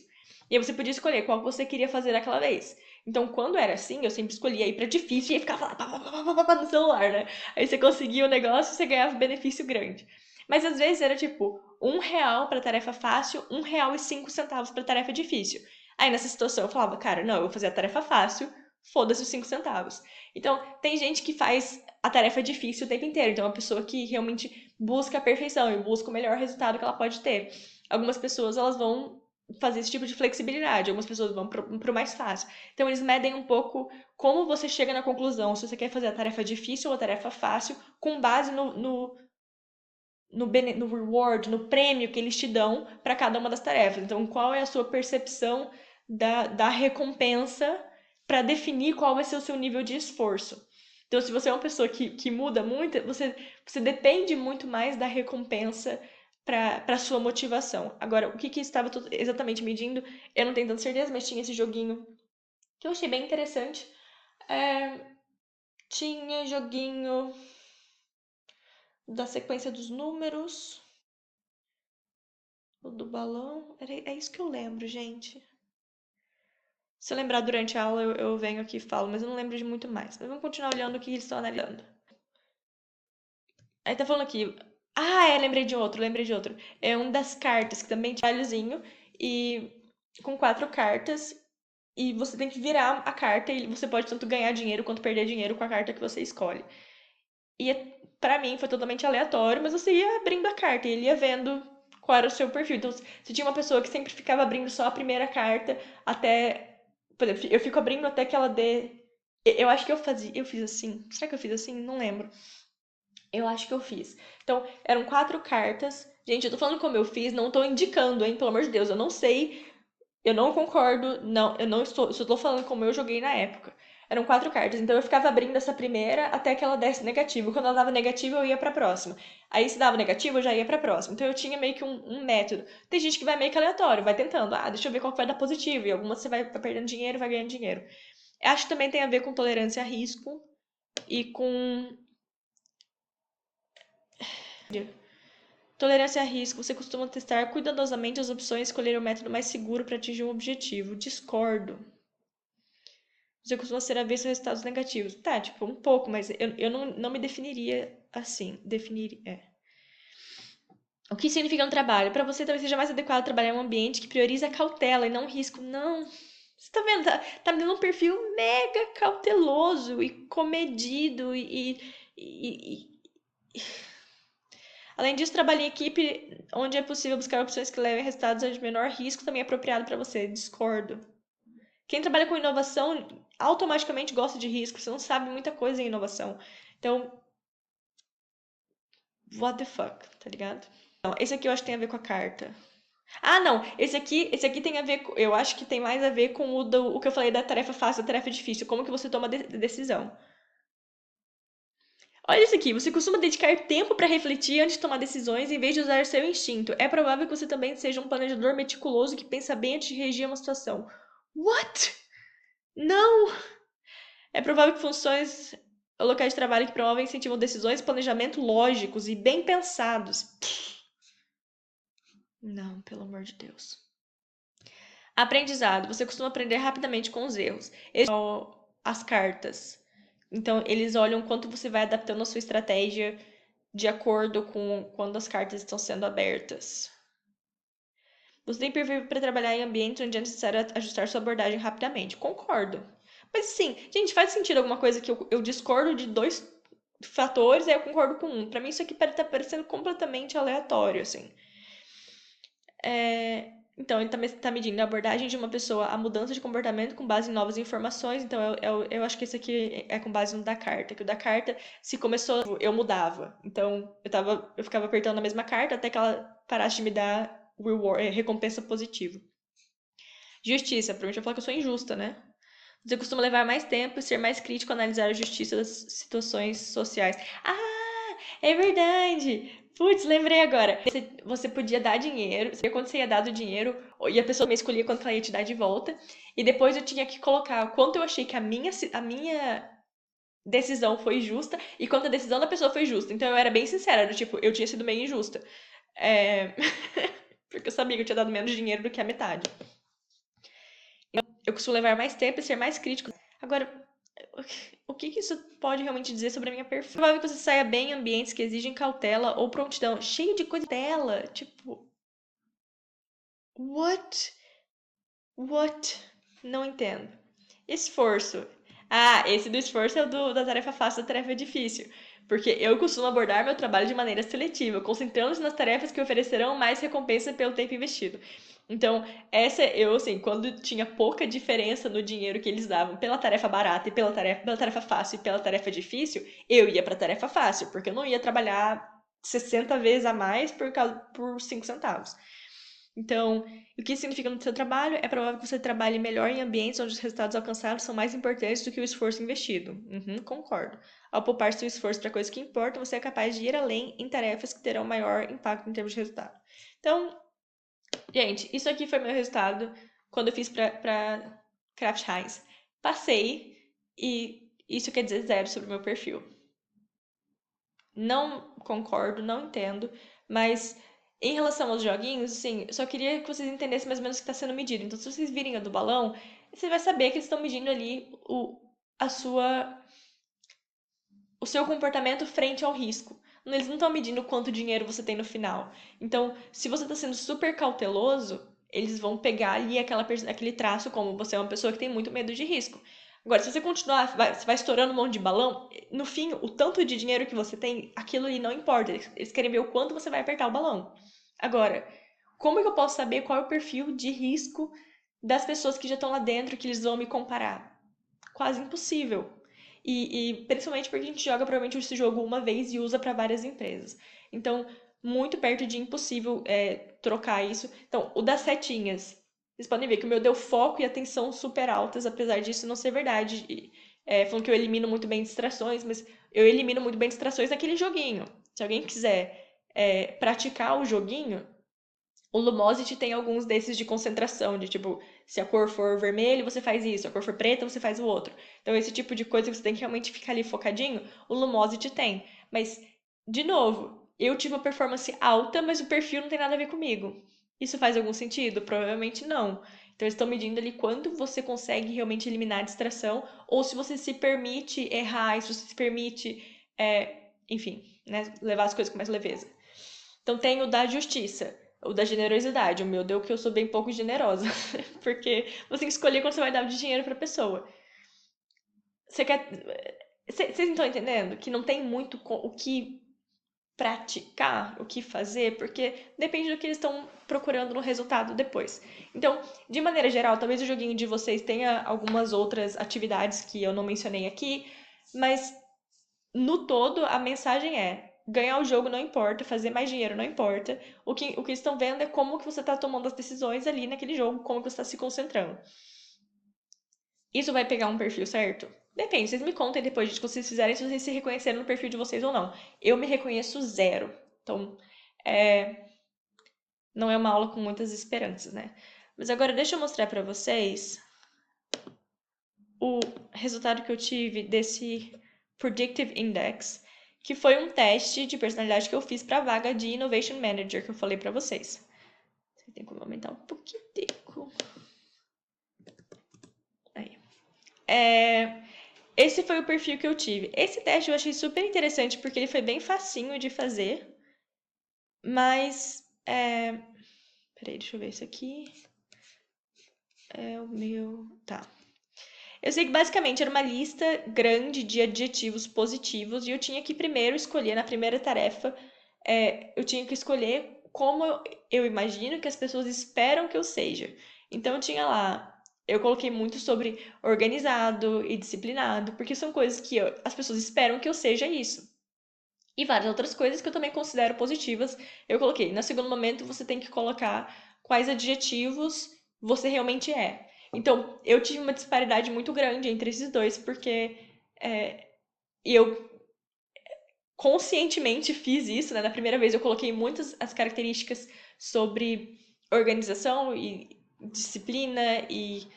E aí você podia escolher qual você queria fazer daquela vez. Então, quando era assim, eu sempre escolhia ir pra difícil e aí ficava lá no celular, né? Aí você conseguia o negócio e você ganhava benefício grande. Mas às vezes era tipo R$ 1 pra tarefa fácil, R$ 1,05 pra tarefa difícil. Aí nessa situação eu falava, cara, não, eu vou fazer a tarefa fácil, foda-se os 5 centavos. Então, tem gente que faz a tarefa difícil o tempo inteiro. Então, é uma pessoa que realmente busca a perfeição e busca o melhor resultado que ela pode ter. Algumas pessoas, elas vão fazer esse tipo de flexibilidade, algumas pessoas vão pro mais fácil. Então, eles medem um pouco como você chega na conclusão, se você quer fazer a tarefa difícil ou a tarefa fácil, com base no reward, no prêmio que eles te dão para cada uma das tarefas. Então, qual é a sua percepção da recompensa para definir qual vai ser o seu nível de esforço. Então, se você é uma pessoa que muda muito, você depende muito mais da recompensa para sua motivação. Agora, o que estava exatamente medindo, eu não tenho tanta certeza, mas tinha esse joguinho que eu achei bem interessante. Tinha joguinho da sequência dos números, o do balão. É isso que eu lembro, gente. Se eu lembrar durante a aula, eu venho aqui e falo, mas eu não lembro de muito mais. Mas vamos continuar olhando o que eles estão analisando. Aí tá falando aqui. Lembrei de outro, lembrei de outro. É um das cartas, que também tinha trabalhozinho, e com 4 cartas, e você tem que virar a carta, e você pode tanto ganhar dinheiro quanto perder dinheiro com a carta que você escolhe. E pra mim foi totalmente aleatório, mas você ia abrindo a carta e ele ia vendo qual era o seu perfil. Então, se tinha uma pessoa que sempre ficava abrindo só a primeira carta até. Por exemplo, eu fico abrindo até que ela dê. Eu acho que eu fiz assim. Será que eu fiz assim? Não lembro. Eu acho que eu fiz. Então, eram 4 cartas. Gente, eu tô falando como eu fiz, não tô indicando, hein? Pelo amor de Deus, eu não sei, eu não concordo, não, eu não estou, eu só tô falando como eu joguei na época. Eram 4 cartas, então eu ficava abrindo essa primeira até que ela desse negativo. Quando ela dava negativo, eu ia pra próxima. Aí se dava negativo, eu já ia pra próxima. Então eu tinha meio que um método. Tem gente que vai meio que aleatório, vai tentando. Deixa eu ver qual que vai dar positivo. E algumas você vai perdendo dinheiro, vai ganhando dinheiro. Eu acho que também tem a ver com tolerância a risco e com tolerância a risco. Você costuma testar cuidadosamente as opções e escolher o método mais seguro para atingir um objetivo. Discordo. Você costuma ser avesso a resultados negativos. Tá, tipo, um pouco, mas eu não me definiria assim. O que significa um trabalho? Para você talvez seja mais adequado trabalhar em um ambiente que prioriza a cautela e não o risco. Não. Você tá vendo? Tá me dando um perfil mega cauteloso e comedido Além disso, trabalhe em equipe onde é possível buscar opções que levem a resultados de menor risco também é apropriado para você. Discordo. Quem trabalha com inovação automaticamente gosta de risco. Você não sabe muita coisa em inovação. Então, what the fuck, tá ligado? Não, esse aqui eu acho que tem a ver com a carta. Ah, não. Esse aqui tem a ver. Eu acho que tem mais a ver com o que eu falei da tarefa fácil, da tarefa difícil. Como que você toma decisão. Olha isso aqui. Você costuma dedicar tempo para refletir antes de tomar decisões em vez de usar seu instinto. É provável que você também seja um planejador meticuloso que pensa bem antes de reagir a uma situação. What? Não! É provável que funções ou locais de trabalho que promovem e incentivam decisões e planejamento lógicos e bem pensados. Não, pelo amor de Deus. Aprendizado. Você costuma aprender rapidamente com os erros. As cartas. Então, eles olham quanto você vai adaptando a sua estratégia de acordo com quando as cartas estão sendo abertas. Você tem perfil para trabalhar em ambientes onde é necessário ajustar sua abordagem rapidamente. Concordo. Mas sim, gente, faz sentido alguma coisa que eu discordo de dois fatores e aí eu concordo com um. Pra mim, isso aqui tá parecendo completamente aleatório, assim. Então, ele tá medindo a abordagem de uma pessoa, a mudança de comportamento com base em novas informações. Então, eu acho que esse aqui é com base no da carta. Que o da carta, se começou, eu mudava. Então, eu ficava apertando a mesma carta até que ela parasse de me dar recompensa positiva. Justiça. Provavelmente eu falar que eu sou injusta, né? Você costuma levar mais tempo e ser mais crítico a analisar a justiça das situações sociais. Ah, é verdade! Putz, lembrei agora. Você podia dar dinheiro, quando você ia dar o dinheiro, e a pessoa me escolhia quanto ela ia te dar de volta, e depois eu tinha que colocar quanto eu achei que a minha decisão foi justa e quanto a decisão da pessoa foi justa. Então eu era bem sincera, do tipo, eu tinha sido meio injusta. Porque eu sabia que eu tinha dado menos dinheiro do que a metade. Eu costumo levar mais tempo e ser mais crítico. Agora, o que isso pode realmente dizer sobre a minha performance? É provável que você saia bem em ambientes que exigem cautela ou prontidão. Cheio de coisa dela. Tipo, what? What? Não entendo. Esforço. Ah, esse do esforço é o da tarefa fácil, da tarefa difícil. Porque eu costumo abordar meu trabalho de maneira seletiva, concentrando-se nas tarefas que oferecerão mais recompensa pelo tempo investido. Então, eu, assim, quando tinha pouca diferença no dinheiro que eles davam pela tarefa barata e pela tarefa fácil e pela tarefa difícil, eu ia pra tarefa fácil, porque eu não ia trabalhar 60 vezes a mais por 5 centavos. Então, o que isso significa no seu trabalho? É provável que você trabalhe melhor em ambientes onde os resultados alcançados são mais importantes do que o esforço investido. Concordo. Ao poupar seu esforço para coisas que importam, você é capaz de ir além em tarefas que terão maior impacto em termos de resultado. Então, gente, isso aqui foi meu resultado quando eu fiz para Kraft Heinz. Passei e isso quer dizer zero sobre o meu perfil. Não concordo, não entendo, mas em relação aos joguinhos, assim, eu só queria que vocês entendessem mais ou menos o que está sendo medido. Então, se vocês virem a do balão, você vai saber que eles estão medindo ali o seu comportamento frente ao risco. Eles não estão medindo quanto dinheiro você tem no final. Então, se você está sendo super cauteloso, eles vão pegar ali aquele traço como você é uma pessoa que tem muito medo de risco. Agora, se você continuar, você vai estourando um monte de balão, no fim, o tanto de dinheiro que você tem, aquilo ali não importa. Eles querem ver o quanto você vai apertar o balão. Agora, como é que eu posso saber qual é o perfil de risco das pessoas que já estão lá dentro que eles vão me comparar? Quase impossível. E principalmente porque a gente joga provavelmente esse jogo uma vez e usa para várias empresas. Então, muito perto de impossível trocar isso. Então, o das setinhas. Vocês podem ver que o meu deu foco e atenção super altas, apesar disso não ser verdade. Falando que eu elimino muito bem distrações, mas eu elimino muito bem distrações naquele joguinho. Se alguém quiser praticar o joguinho, o Lumosity tem alguns desses de concentração, de tipo, se a cor for vermelho, você faz isso, se a cor for preta, você faz o outro. Então, esse tipo de coisa que você tem que realmente ficar ali focadinho, o Lumosity tem. Mas, de novo, eu tive uma performance alta, mas o perfil não tem nada a ver comigo. Isso faz algum sentido? Provavelmente não. Então, eles estão medindo ali quanto você consegue realmente eliminar a distração, ou se você se permite errar, se você se permite, enfim, né, levar as coisas com mais leveza. Então, tem o da justiça, o da generosidade. O meu deu que eu sou bem pouco generosa, porque você tem que escolher quando você vai dar de dinheiro pra pessoa. Você quer. Vocês estão entendendo que não tem muito o que praticar, o que fazer, porque depende do que eles estão procurando no resultado depois. Então, de maneira geral, talvez o joguinho de vocês tenha algumas outras atividades que eu não mencionei aqui, mas no todo a mensagem é: ganhar o jogo não importa, fazer mais dinheiro não importa. O que eles estão vendo é como que você está tomando as decisões ali naquele jogo, como que você está se concentrando. Isso vai pegar um perfil certo? Depende, vocês me contem depois de que vocês fizerem se vocês se reconheceram no perfil de vocês ou não. Eu me reconheço zero. Então, não é uma aula com muitas esperanças, né? Mas agora deixa eu mostrar pra vocês o resultado que eu tive desse Predictive Index, que foi um teste de personalidade que eu fiz pra vaga de Innovation Manager, que eu falei pra vocês. Você tem como aumentar um pouquinho. Aí. Esse foi o perfil que eu tive. Esse teste eu achei super interessante porque ele foi bem facinho de fazer, mas peraí, deixa eu ver isso aqui. É o meu. Tá. Eu sei que basicamente era uma lista grande de adjetivos positivos e eu tinha que primeiro escolher, na primeira tarefa, eu tinha que escolher como eu imagino que as pessoas esperam que eu seja. Então eu tinha lá, eu coloquei muito sobre organizado e disciplinado, porque são coisas que as pessoas esperam que eu seja isso. E várias outras coisas que eu também considero positivas, eu coloquei. No segundo momento, você tem que colocar quais adjetivos você realmente é. Então, eu tive uma disparidade muito grande entre esses dois, porque eu conscientemente fiz isso, né? Na primeira vez eu coloquei muitas as características sobre organização e disciplina e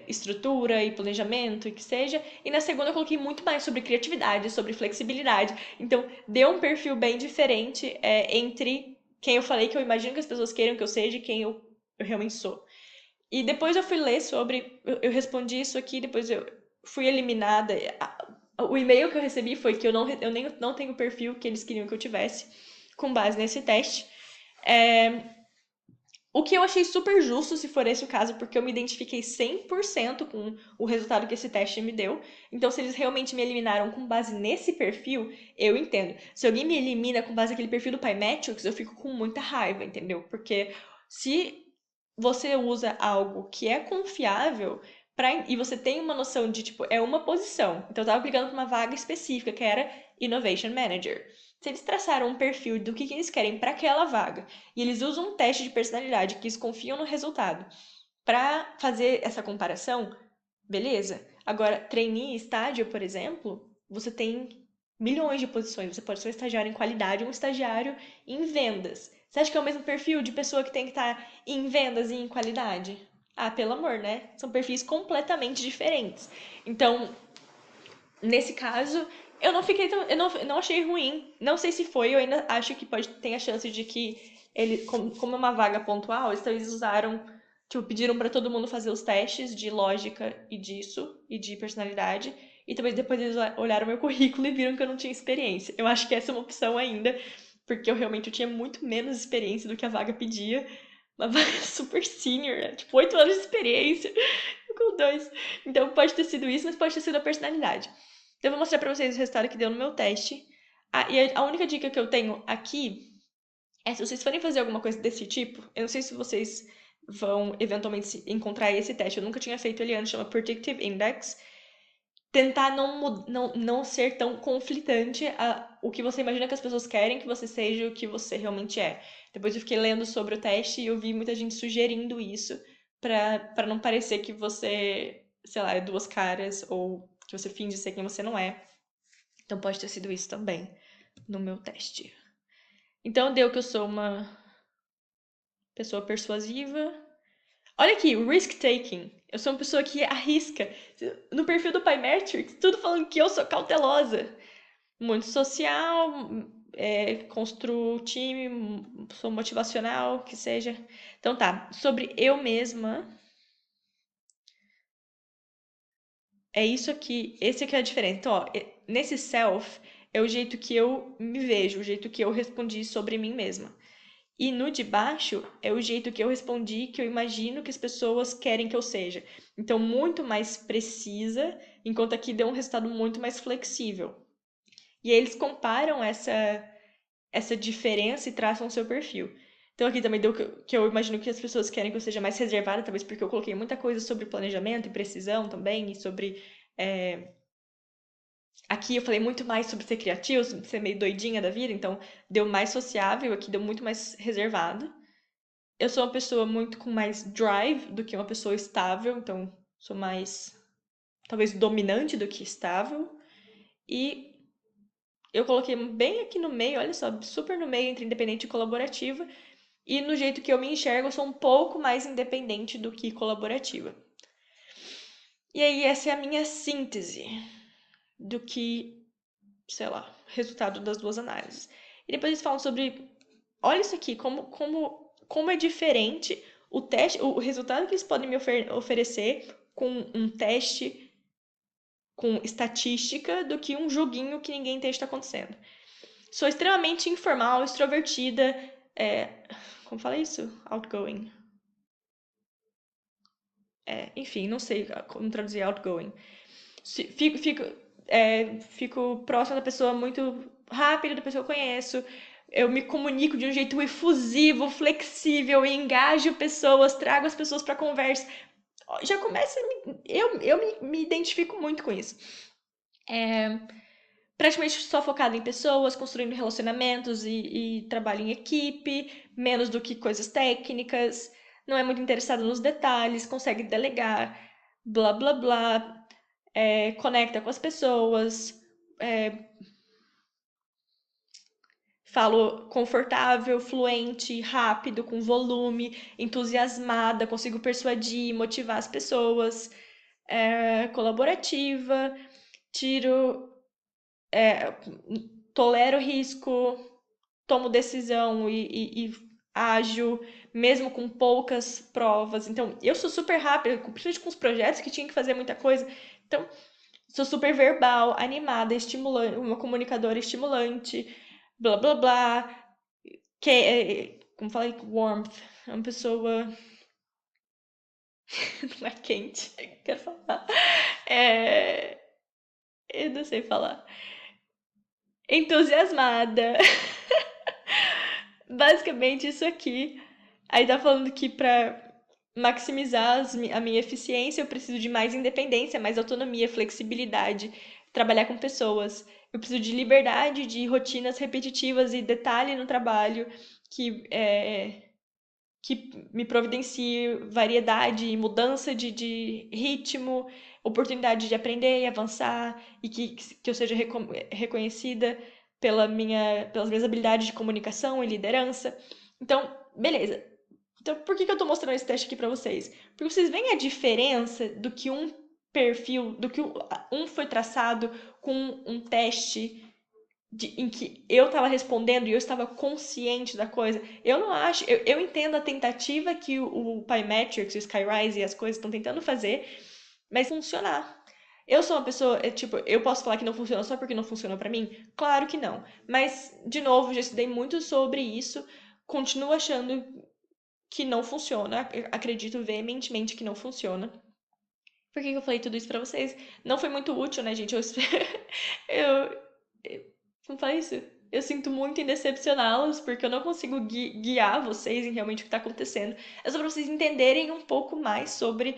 estrutura e planejamento e que seja. E na segunda eu coloquei muito mais sobre criatividade, sobre flexibilidade. Então, deu um perfil bem diferente entre quem eu falei que eu imagino que as pessoas queiram que eu seja e quem eu realmente sou. E depois eu fui ler sobre. Eu respondi isso aqui, depois eu fui eliminada. O e-mail que eu recebi foi que eu nem, não tenho o perfil que eles queriam que eu tivesse, com base nesse teste. O que eu achei super justo, se for esse o caso, porque eu me identifiquei 100% com o resultado que esse teste me deu. Então, se eles realmente me eliminaram com base nesse perfil, eu entendo. Se alguém me elimina com base naquele perfil do Pymetrics, eu fico com muita raiva, entendeu? Porque se você usa algo que é confiável e você tem uma noção de, tipo, é uma posição. Então, eu tava aplicando para uma vaga específica, que era Innovation Manager. Se eles traçaram um perfil do que eles querem para aquela vaga e eles usam um teste de personalidade que eles confiam no resultado para fazer essa comparação, beleza. Agora, trainee e estágio, por exemplo, você tem milhões de posições. Você pode ser um estagiário em qualidade ou um estagiário em vendas. Você acha que é o mesmo perfil de pessoa que tem que estar em vendas e em qualidade? Ah, pelo amor, né? São perfis completamente diferentes. Então, nesse caso, eu não fiquei tão, eu não achei ruim. Não sei se foi, eu ainda acho que tem a chance de que ele, como é uma vaga pontual, eles usaram, tipo, pediram para todo mundo fazer os testes de lógica e disso, e de personalidade, e talvez depois eles olharam meu currículo e viram que eu não tinha experiência. Eu acho que essa é uma opção ainda, porque eu tinha muito menos experiência do que a vaga pedia. Uma vaga super senior, né? Tipo, 8 anos de experiência, com 2. Então pode ter sido isso, mas pode ter sido a personalidade. Então, eu vou mostrar pra vocês o resultado que deu no meu teste. E a única dica que eu tenho aqui é se vocês forem fazer alguma coisa desse tipo, eu não sei se vocês vão eventualmente encontrar esse teste, eu nunca tinha feito ele antes, chama Predictive Index. Tentar não ser tão conflitante o que você imagina que as pessoas querem que você seja e o que você realmente é. Depois eu fiquei lendo sobre o teste e eu vi muita gente sugerindo isso pra não parecer que você, sei lá, é duas caras ou que você finge ser quem você não é. Então pode ter sido isso também no meu teste. Então deu que eu sou uma pessoa persuasiva. Olha aqui, risk-taking. Eu sou uma pessoa que arrisca. No perfil do Pymetrics, tudo falando que eu sou cautelosa. Muito social, construo time, sou motivacional, que seja. Então tá, sobre eu mesma, é isso aqui, esse aqui é a diferença. Então, ó, nesse self é o jeito que eu me vejo, o jeito que eu respondi sobre mim mesma. E no de baixo é o jeito que eu respondi, que eu imagino que as pessoas querem que eu seja. Então, muito mais precisa, enquanto aqui deu um resultado muito mais flexível. E aí eles comparam essa diferença e traçam o seu perfil. Então aqui também deu que eu imagino que as pessoas querem que eu seja mais reservada, talvez porque eu coloquei muita coisa sobre planejamento e precisão também, e sobre. Aqui eu falei muito mais sobre ser criativo, sobre ser meio doidinha da vida, então deu mais sociável, aqui deu muito mais reservado. Eu sou uma pessoa muito com mais drive do que uma pessoa estável, então sou mais, talvez, dominante do que estável. E eu coloquei bem aqui no meio, olha só, super no meio entre independente e colaborativa. E no jeito que eu me enxergo, eu sou um pouco mais independente do que colaborativa. E aí, essa é a minha síntese do que, sei lá, resultado das duas análises. E depois eles falam sobre, olha isso aqui, como é diferente o teste, o resultado que eles podem me oferecer com um teste com estatística do que um joguinho que ninguém entende está acontecendo. Sou extremamente informal, extrovertida, como fala isso? Outgoing. Enfim, não sei como traduzir outgoing. Fico próxima da pessoa muito rápido, da pessoa que eu conheço. Eu me comunico de um jeito efusivo, flexível, engajo pessoas, trago as pessoas para conversa. Já começa. Eu me identifico muito com isso. Praticamente só focado em pessoas, construindo relacionamentos e trabalho em equipe, menos do que coisas técnicas. Não é muito interessado nos detalhes, consegue delegar, blá blá blá. Conecta com as pessoas, falo confortável, fluente, rápido, com volume, entusiasmada, consigo persuadir, motivar as pessoas, colaborativa, tiro, tolero risco, tomo decisão e ágil, mesmo com poucas provas. Então, eu sou super rápida, principalmente com os projetos que tinha que fazer muita coisa. Então, sou super verbal, animada, estimulante, uma comunicadora estimulante, blá blá blá. Como falei, warmth. É uma pessoa. Não é quente, quero falar. É... Eu não sei falar. Entusiasmada. Basicamente isso aqui. Aí tá falando que pra maximizar a minha eficiência, eu preciso de mais independência, mais autonomia, flexibilidade, trabalhar com pessoas. Eu preciso de liberdade, de rotinas repetitivas e detalhe no trabalho que me providencie variedade e mudança de ritmo, oportunidade de aprender e avançar, e que eu seja reconhecida pelas minhas habilidades de comunicação e liderança. Então, beleza. Então, por que eu tô mostrando esse teste aqui pra vocês? Porque vocês veem a diferença do que um perfil, do que um foi traçado com um teste em que eu estava respondendo e eu estava consciente da coisa. Eu não acho. Eu entendo a tentativa que o Pymetrics, o Skyrise e as coisas estão tentando fazer, mas funcionar. Eu sou uma pessoa, tipo, eu posso falar que não funciona só porque não funcionou pra mim? Claro que não. Mas, de novo, já estudei muito sobre isso, continuo achando que não funciona, acredito veementemente que não funciona. Por que eu falei tudo isso pra vocês? Não foi muito útil, né, gente? Eu, como fala isso? Eu sinto muito em decepcioná-los, porque eu não consigo guiar vocês em realmente o que está acontecendo. É só para vocês entenderem um pouco mais sobre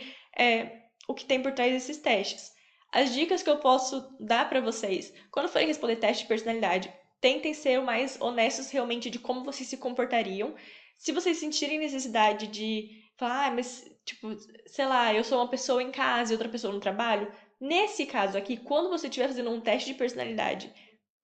o que tem por trás desses testes. As dicas que eu posso dar para vocês, quando forem responder teste de personalidade, tentem ser o mais honestos realmente de como vocês se comportariam. Se vocês sentirem necessidade de falar, mas, tipo, sei lá, eu sou uma pessoa em casa e outra pessoa no trabalho, nesse caso aqui, quando você estiver fazendo um teste de personalidade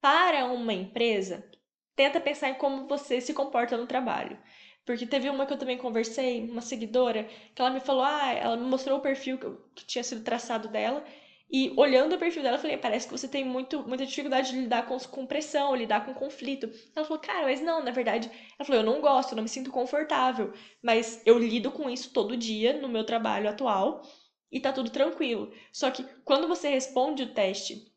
para uma empresa, tenta pensar em como você se comporta no trabalho. Porque teve uma que eu também conversei, uma seguidora, que ela me falou, ela me mostrou o perfil que tinha sido traçado dela, e olhando o perfil dela, eu falei, parece que você tem muita dificuldade de lidar com pressão, lidar com conflito. Ela falou, cara, mas não, na verdade, ela falou, eu não gosto, eu não me sinto confortável, mas eu lido com isso todo dia no meu trabalho atual, e tá tudo tranquilo. Só que quando você responde o teste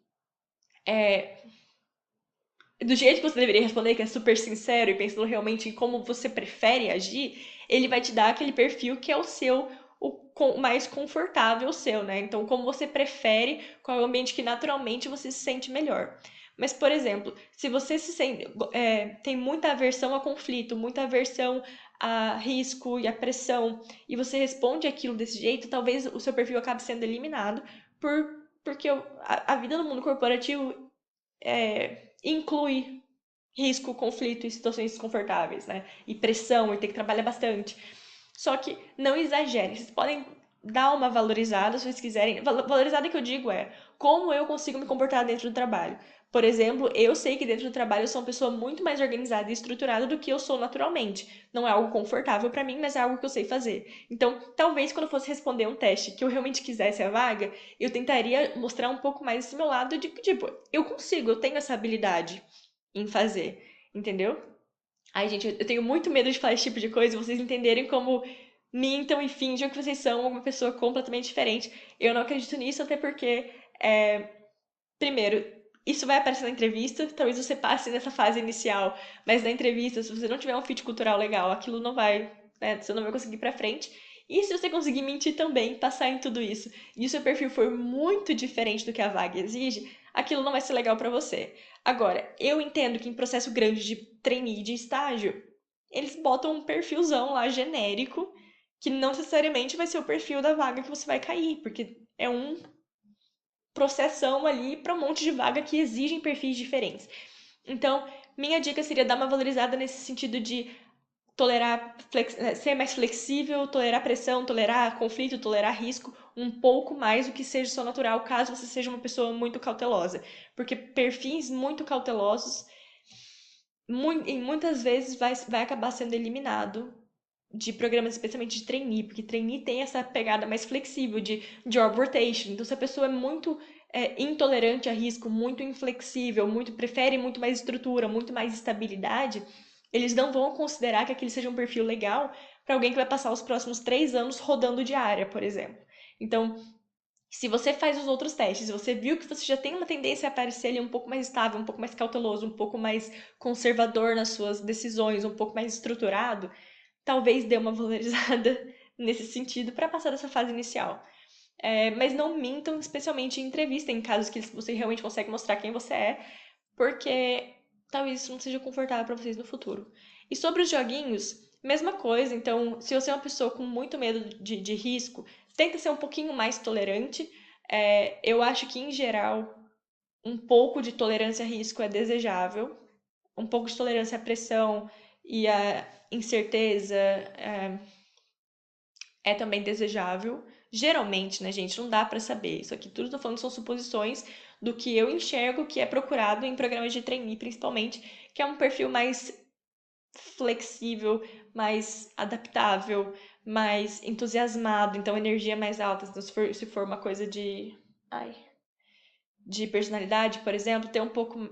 do jeito que você deveria responder, que é super sincero e pensando realmente em como você prefere agir, ele vai te dar aquele perfil que é o seu, o mais confortável seu, né? Então, como você prefere, qual é o ambiente que naturalmente você se sente melhor. Mas, por exemplo, se você se sente, tem muita aversão a conflito, muita aversão a risco e a pressão, e você responde aquilo desse jeito, talvez o seu perfil acabe sendo eliminado porque a vida no mundo corporativo inclui risco, conflito e situações desconfortáveis, né? E pressão, e ter que trabalhar bastante. Só que não exagerem. Vocês podem dar uma valorizada se vocês quiserem. Valorizada que eu digo é como eu consigo me comportar dentro do trabalho. Por exemplo, eu sei que dentro do trabalho eu sou uma pessoa muito mais organizada e estruturada do que eu sou naturalmente. Não é algo confortável para mim, mas é algo que eu sei fazer. Então, talvez quando eu fosse responder um teste que eu realmente quisesse a vaga, eu tentaria mostrar um pouco mais esse meu lado de que, tipo, eu consigo, eu tenho essa habilidade em fazer, entendeu? Ai, gente, eu tenho muito medo de falar esse tipo de coisa e vocês entenderem como mintam e finjam que vocês são uma pessoa completamente diferente. Eu não acredito nisso, até porque, primeiro, isso vai aparecer na entrevista, talvez você passe nessa fase inicial, mas na entrevista, se você não tiver um fit cultural legal, aquilo não vai, né, você não vai conseguir ir pra frente. E se você conseguir mentir também, passar em tudo isso, e o seu perfil for muito diferente do que a vaga exige, aquilo não vai ser legal pra você. Agora, eu entendo que em processo grande de trainee, de estágio, eles botam um perfilzão lá genérico, que não necessariamente vai ser o perfil da vaga que você vai cair, porque é um processão ali para um monte de vaga que exigem perfis diferentes. Então, minha dica seria dar uma valorizada nesse sentido de tolerar, ser mais flexível, tolerar pressão, tolerar conflito, tolerar risco um pouco mais do que seja só natural, caso você seja uma pessoa muito cautelosa. Porque perfis muito cautelosos, muitas vezes vai acabar sendo eliminado de programas, especialmente de trainee, porque trainee tem essa pegada mais flexível de job rotation. Então, se a pessoa é muito intolerante a risco, muito inflexível, prefere muito mais estrutura, muito mais estabilidade, eles não vão considerar que aquele seja um perfil legal para alguém que vai passar os próximos 3 anos rodando de área, por exemplo. Então, se você faz os outros testes, você viu que você já tem uma tendência a parecer ali um pouco mais estável, um pouco mais cauteloso, um pouco mais conservador nas suas decisões, um pouco mais estruturado, talvez dê uma valorizada nesse sentido para passar dessa fase inicial. Mas não mintam, especialmente em entrevista, em casos que você realmente consegue mostrar quem você é, porque talvez isso não seja confortável para vocês no futuro. E sobre os joguinhos, mesma coisa. Então, se você é uma pessoa com muito medo de risco, tenta ser um pouquinho mais tolerante. Eu acho que, em geral, um pouco de tolerância a risco é desejável. Um pouco de tolerância à pressão e à incerteza é também desejável. Geralmente, né, gente, não dá pra saber. Isso aqui tudo que eu tô falando são suposições do que eu enxergo que é procurado em programas de trainee, principalmente, que é um perfil mais flexível, mais adaptável, mais entusiasmado, então energia mais alta. Então, se for uma coisa ai, de personalidade, por exemplo, ter um pouco,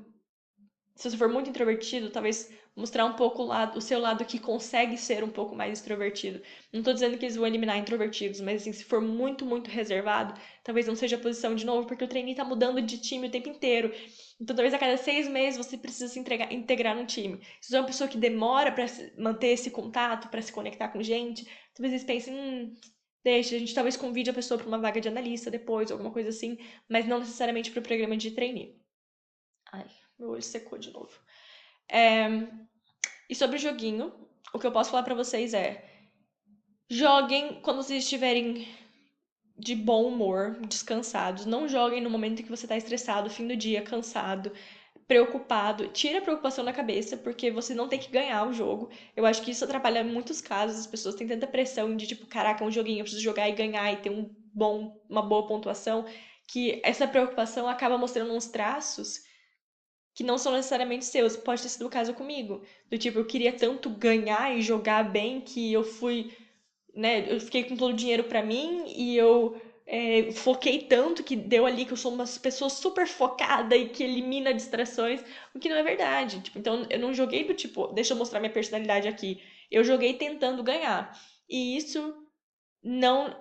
se você for muito introvertido, talvez mostrar um pouco o seu lado que consegue ser um pouco mais extrovertido. Não tô dizendo que eles vão eliminar introvertidos, mas assim, se for muito, muito reservado, talvez não seja a posição de novo, porque o trainee tá mudando de time o tempo inteiro. Então, talvez a cada 6 meses você precisa se integrar num time. Se você é uma pessoa que demora para manter esse contato, para se conectar com gente, talvez eles pensem, deixa, a gente talvez convide a pessoa para uma vaga de analista depois, alguma coisa assim, mas não necessariamente para o programa de trainee. Ai, meu olho secou de novo. E sobre o joguinho, o que eu posso falar pra vocês é: joguem quando vocês estiverem de bom humor, descansados. Não joguem no momento em que você tá estressado, fim do dia, cansado, preocupado. Tira a preocupação da cabeça, porque você não tem que ganhar o jogo. Eu acho que isso atrapalha em muitos casos. As pessoas têm tanta pressão de tipo, caraca, é um joguinho, eu preciso jogar e ganhar e ter uma boa pontuação, que essa preocupação acaba mostrando uns traços que não são necessariamente seus. Pode ter sido o caso comigo. Do tipo, eu queria tanto ganhar e jogar bem que eu fui, né? Eu fiquei com todo o dinheiro pra mim e eu foquei tanto que deu ali que eu sou uma pessoa super focada e que elimina distrações, o que não é verdade. Tipo, então eu não joguei do tipo, deixa eu mostrar minha personalidade aqui. Eu joguei tentando ganhar. E isso não.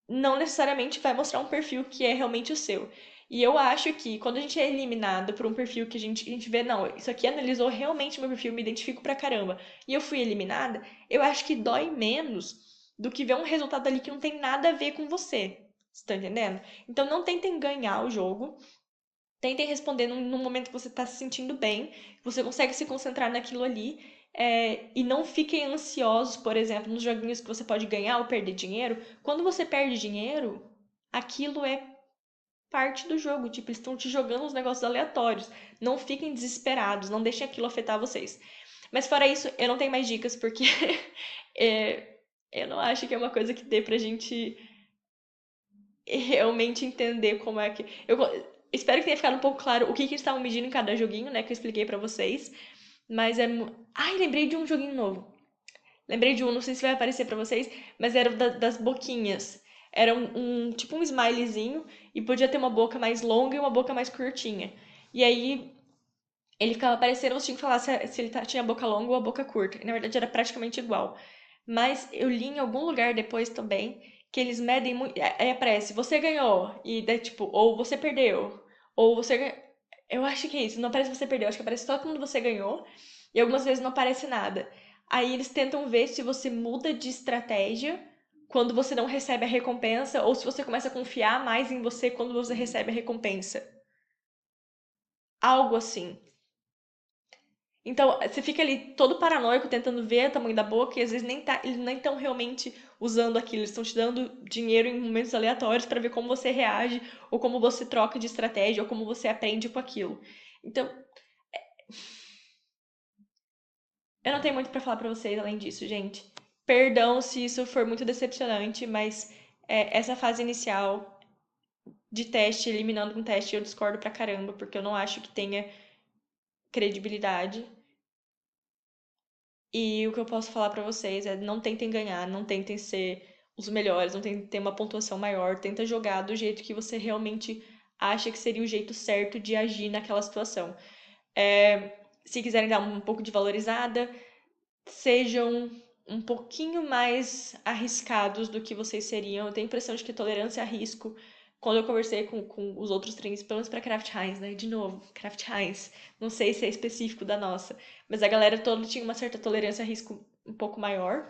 não necessariamente vai mostrar um perfil que é realmente o seu. E eu acho que quando a gente é eliminado por um perfil que a gente vê, não, isso aqui analisou realmente meu perfil, me identifico pra caramba, e eu fui eliminada, eu acho que dói menos do que ver um resultado ali que não tem nada a ver com você. Você tá entendendo? Então não tentem ganhar o jogo, tentem responder num momento que você está se sentindo bem, que você consegue se concentrar naquilo ali, e não fiquem ansiosos, por exemplo, nos joguinhos que você pode ganhar ou perder dinheiro. Quando você perde dinheiro, aquilo é parte do jogo, tipo, eles estão te jogando uns negócios aleatórios. Não fiquem desesperados, não deixem aquilo afetar vocês. Mas fora isso, eu não tenho mais dicas, porque eu não acho que é uma coisa que dê pra gente realmente entender como é que. Eu espero que tenha ficado um pouco claro o que eles estavam medindo em cada joguinho, né? Que eu expliquei pra vocês. Mas é. Ai, lembrei de um joguinho novo. Lembrei de um, não sei se vai aparecer pra vocês, mas era o das boquinhas. Era tipo um smileyzinho e podia ter uma boca mais longa e uma boca mais curtinha. E aí ele ficava aparecendo, você tinha que falar se ele tinha a boca longa ou a boca curta. E na verdade era praticamente igual. Mas eu li em algum lugar depois também que eles medem muito. Aí aparece, você ganhou. E daí, tipo, ou você perdeu. Ou você. Eu acho que é isso. Não aparece você perdeu. Acho que aparece só quando você ganhou. E algumas vezes não aparece nada. Aí eles tentam ver se você muda de estratégia quando você não recebe a recompensa. Ou se você começa a confiar mais em você quando você recebe a recompensa. Algo assim. Então, você fica ali todo paranoico tentando ver o tamanho da boca e às vezes eles nem estão realmente usando aquilo, eles estão te dando dinheiro em momentos aleatórios para ver como você reage, ou como você troca de estratégia, ou como você aprende com aquilo. Então, eu não tenho muito para falar para vocês além disso, gente. Perdão se isso for muito decepcionante, mas essa fase inicial de teste, eliminando um teste, eu discordo pra caramba, porque eu não acho que tenha credibilidade. E o que eu posso falar pra vocês é não tentem ganhar, não tentem ser os melhores, não tentem ter uma pontuação maior, tenta jogar do jeito que você realmente acha que seria o jeito certo de agir naquela situação. Se quiserem dar um pouco de valorizada, sejam um pouquinho mais arriscados do que vocês seriam. Eu tenho a impressão de que tolerância a risco, quando eu conversei com os outros treinos, pelo menos para Kraft Heinz, né? De novo, Kraft Heinz. Não sei se é específico da nossa, mas a galera toda tinha uma certa tolerância a risco um pouco maior.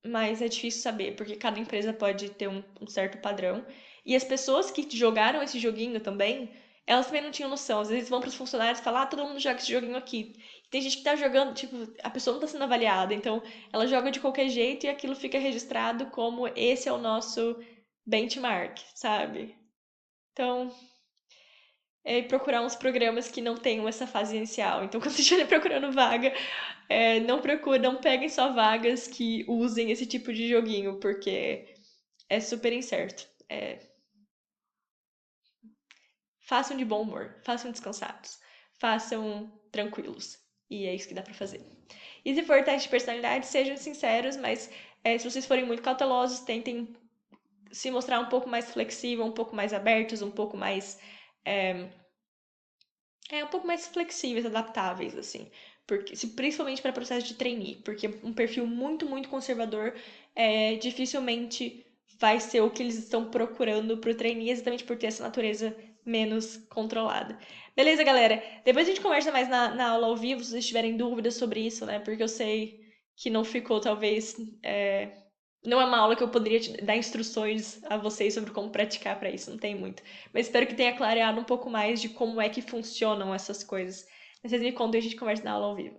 Mas é difícil saber, porque cada empresa pode ter um certo padrão. E as pessoas que jogaram esse joguinho também, elas também não tinham noção. Às vezes vão pros funcionários e falam, ah, todo mundo joga esse joguinho aqui. E tem gente que tá jogando, tipo, a pessoa não tá sendo avaliada, então ela joga de qualquer jeito e aquilo fica registrado como esse é o nosso benchmark, sabe? Então, procurar uns programas que não tenham essa fase inicial. Então, quando você estiver procurando vaga, não procure, não peguem só vagas que usem esse tipo de joguinho, porque é super incerto. Façam de bom humor, façam descansados, façam tranquilos. E é isso que dá pra fazer. E se for teste de personalidade, sejam sinceros, mas se vocês forem muito cautelosos, tentem se mostrar um pouco mais flexível, um pouco mais abertos, um pouco mais um pouco mais flexíveis, adaptáveis, assim. Porque, principalmente para processo de trainee, porque um perfil muito, muito conservador dificilmente vai ser o que eles estão procurando para o trainee, exatamente por ter essa natureza menos controlada. Beleza, galera? Depois a gente conversa mais na aula ao vivo, se vocês tiverem dúvidas sobre isso, né? Porque eu sei que não ficou, talvez. Não é uma aula que eu poderia dar instruções a vocês sobre como praticar para isso, não tem muito. Mas espero que tenha clareado um pouco mais de como é que funcionam essas coisas. Mas vocês me contam e a gente conversa na aula ao vivo.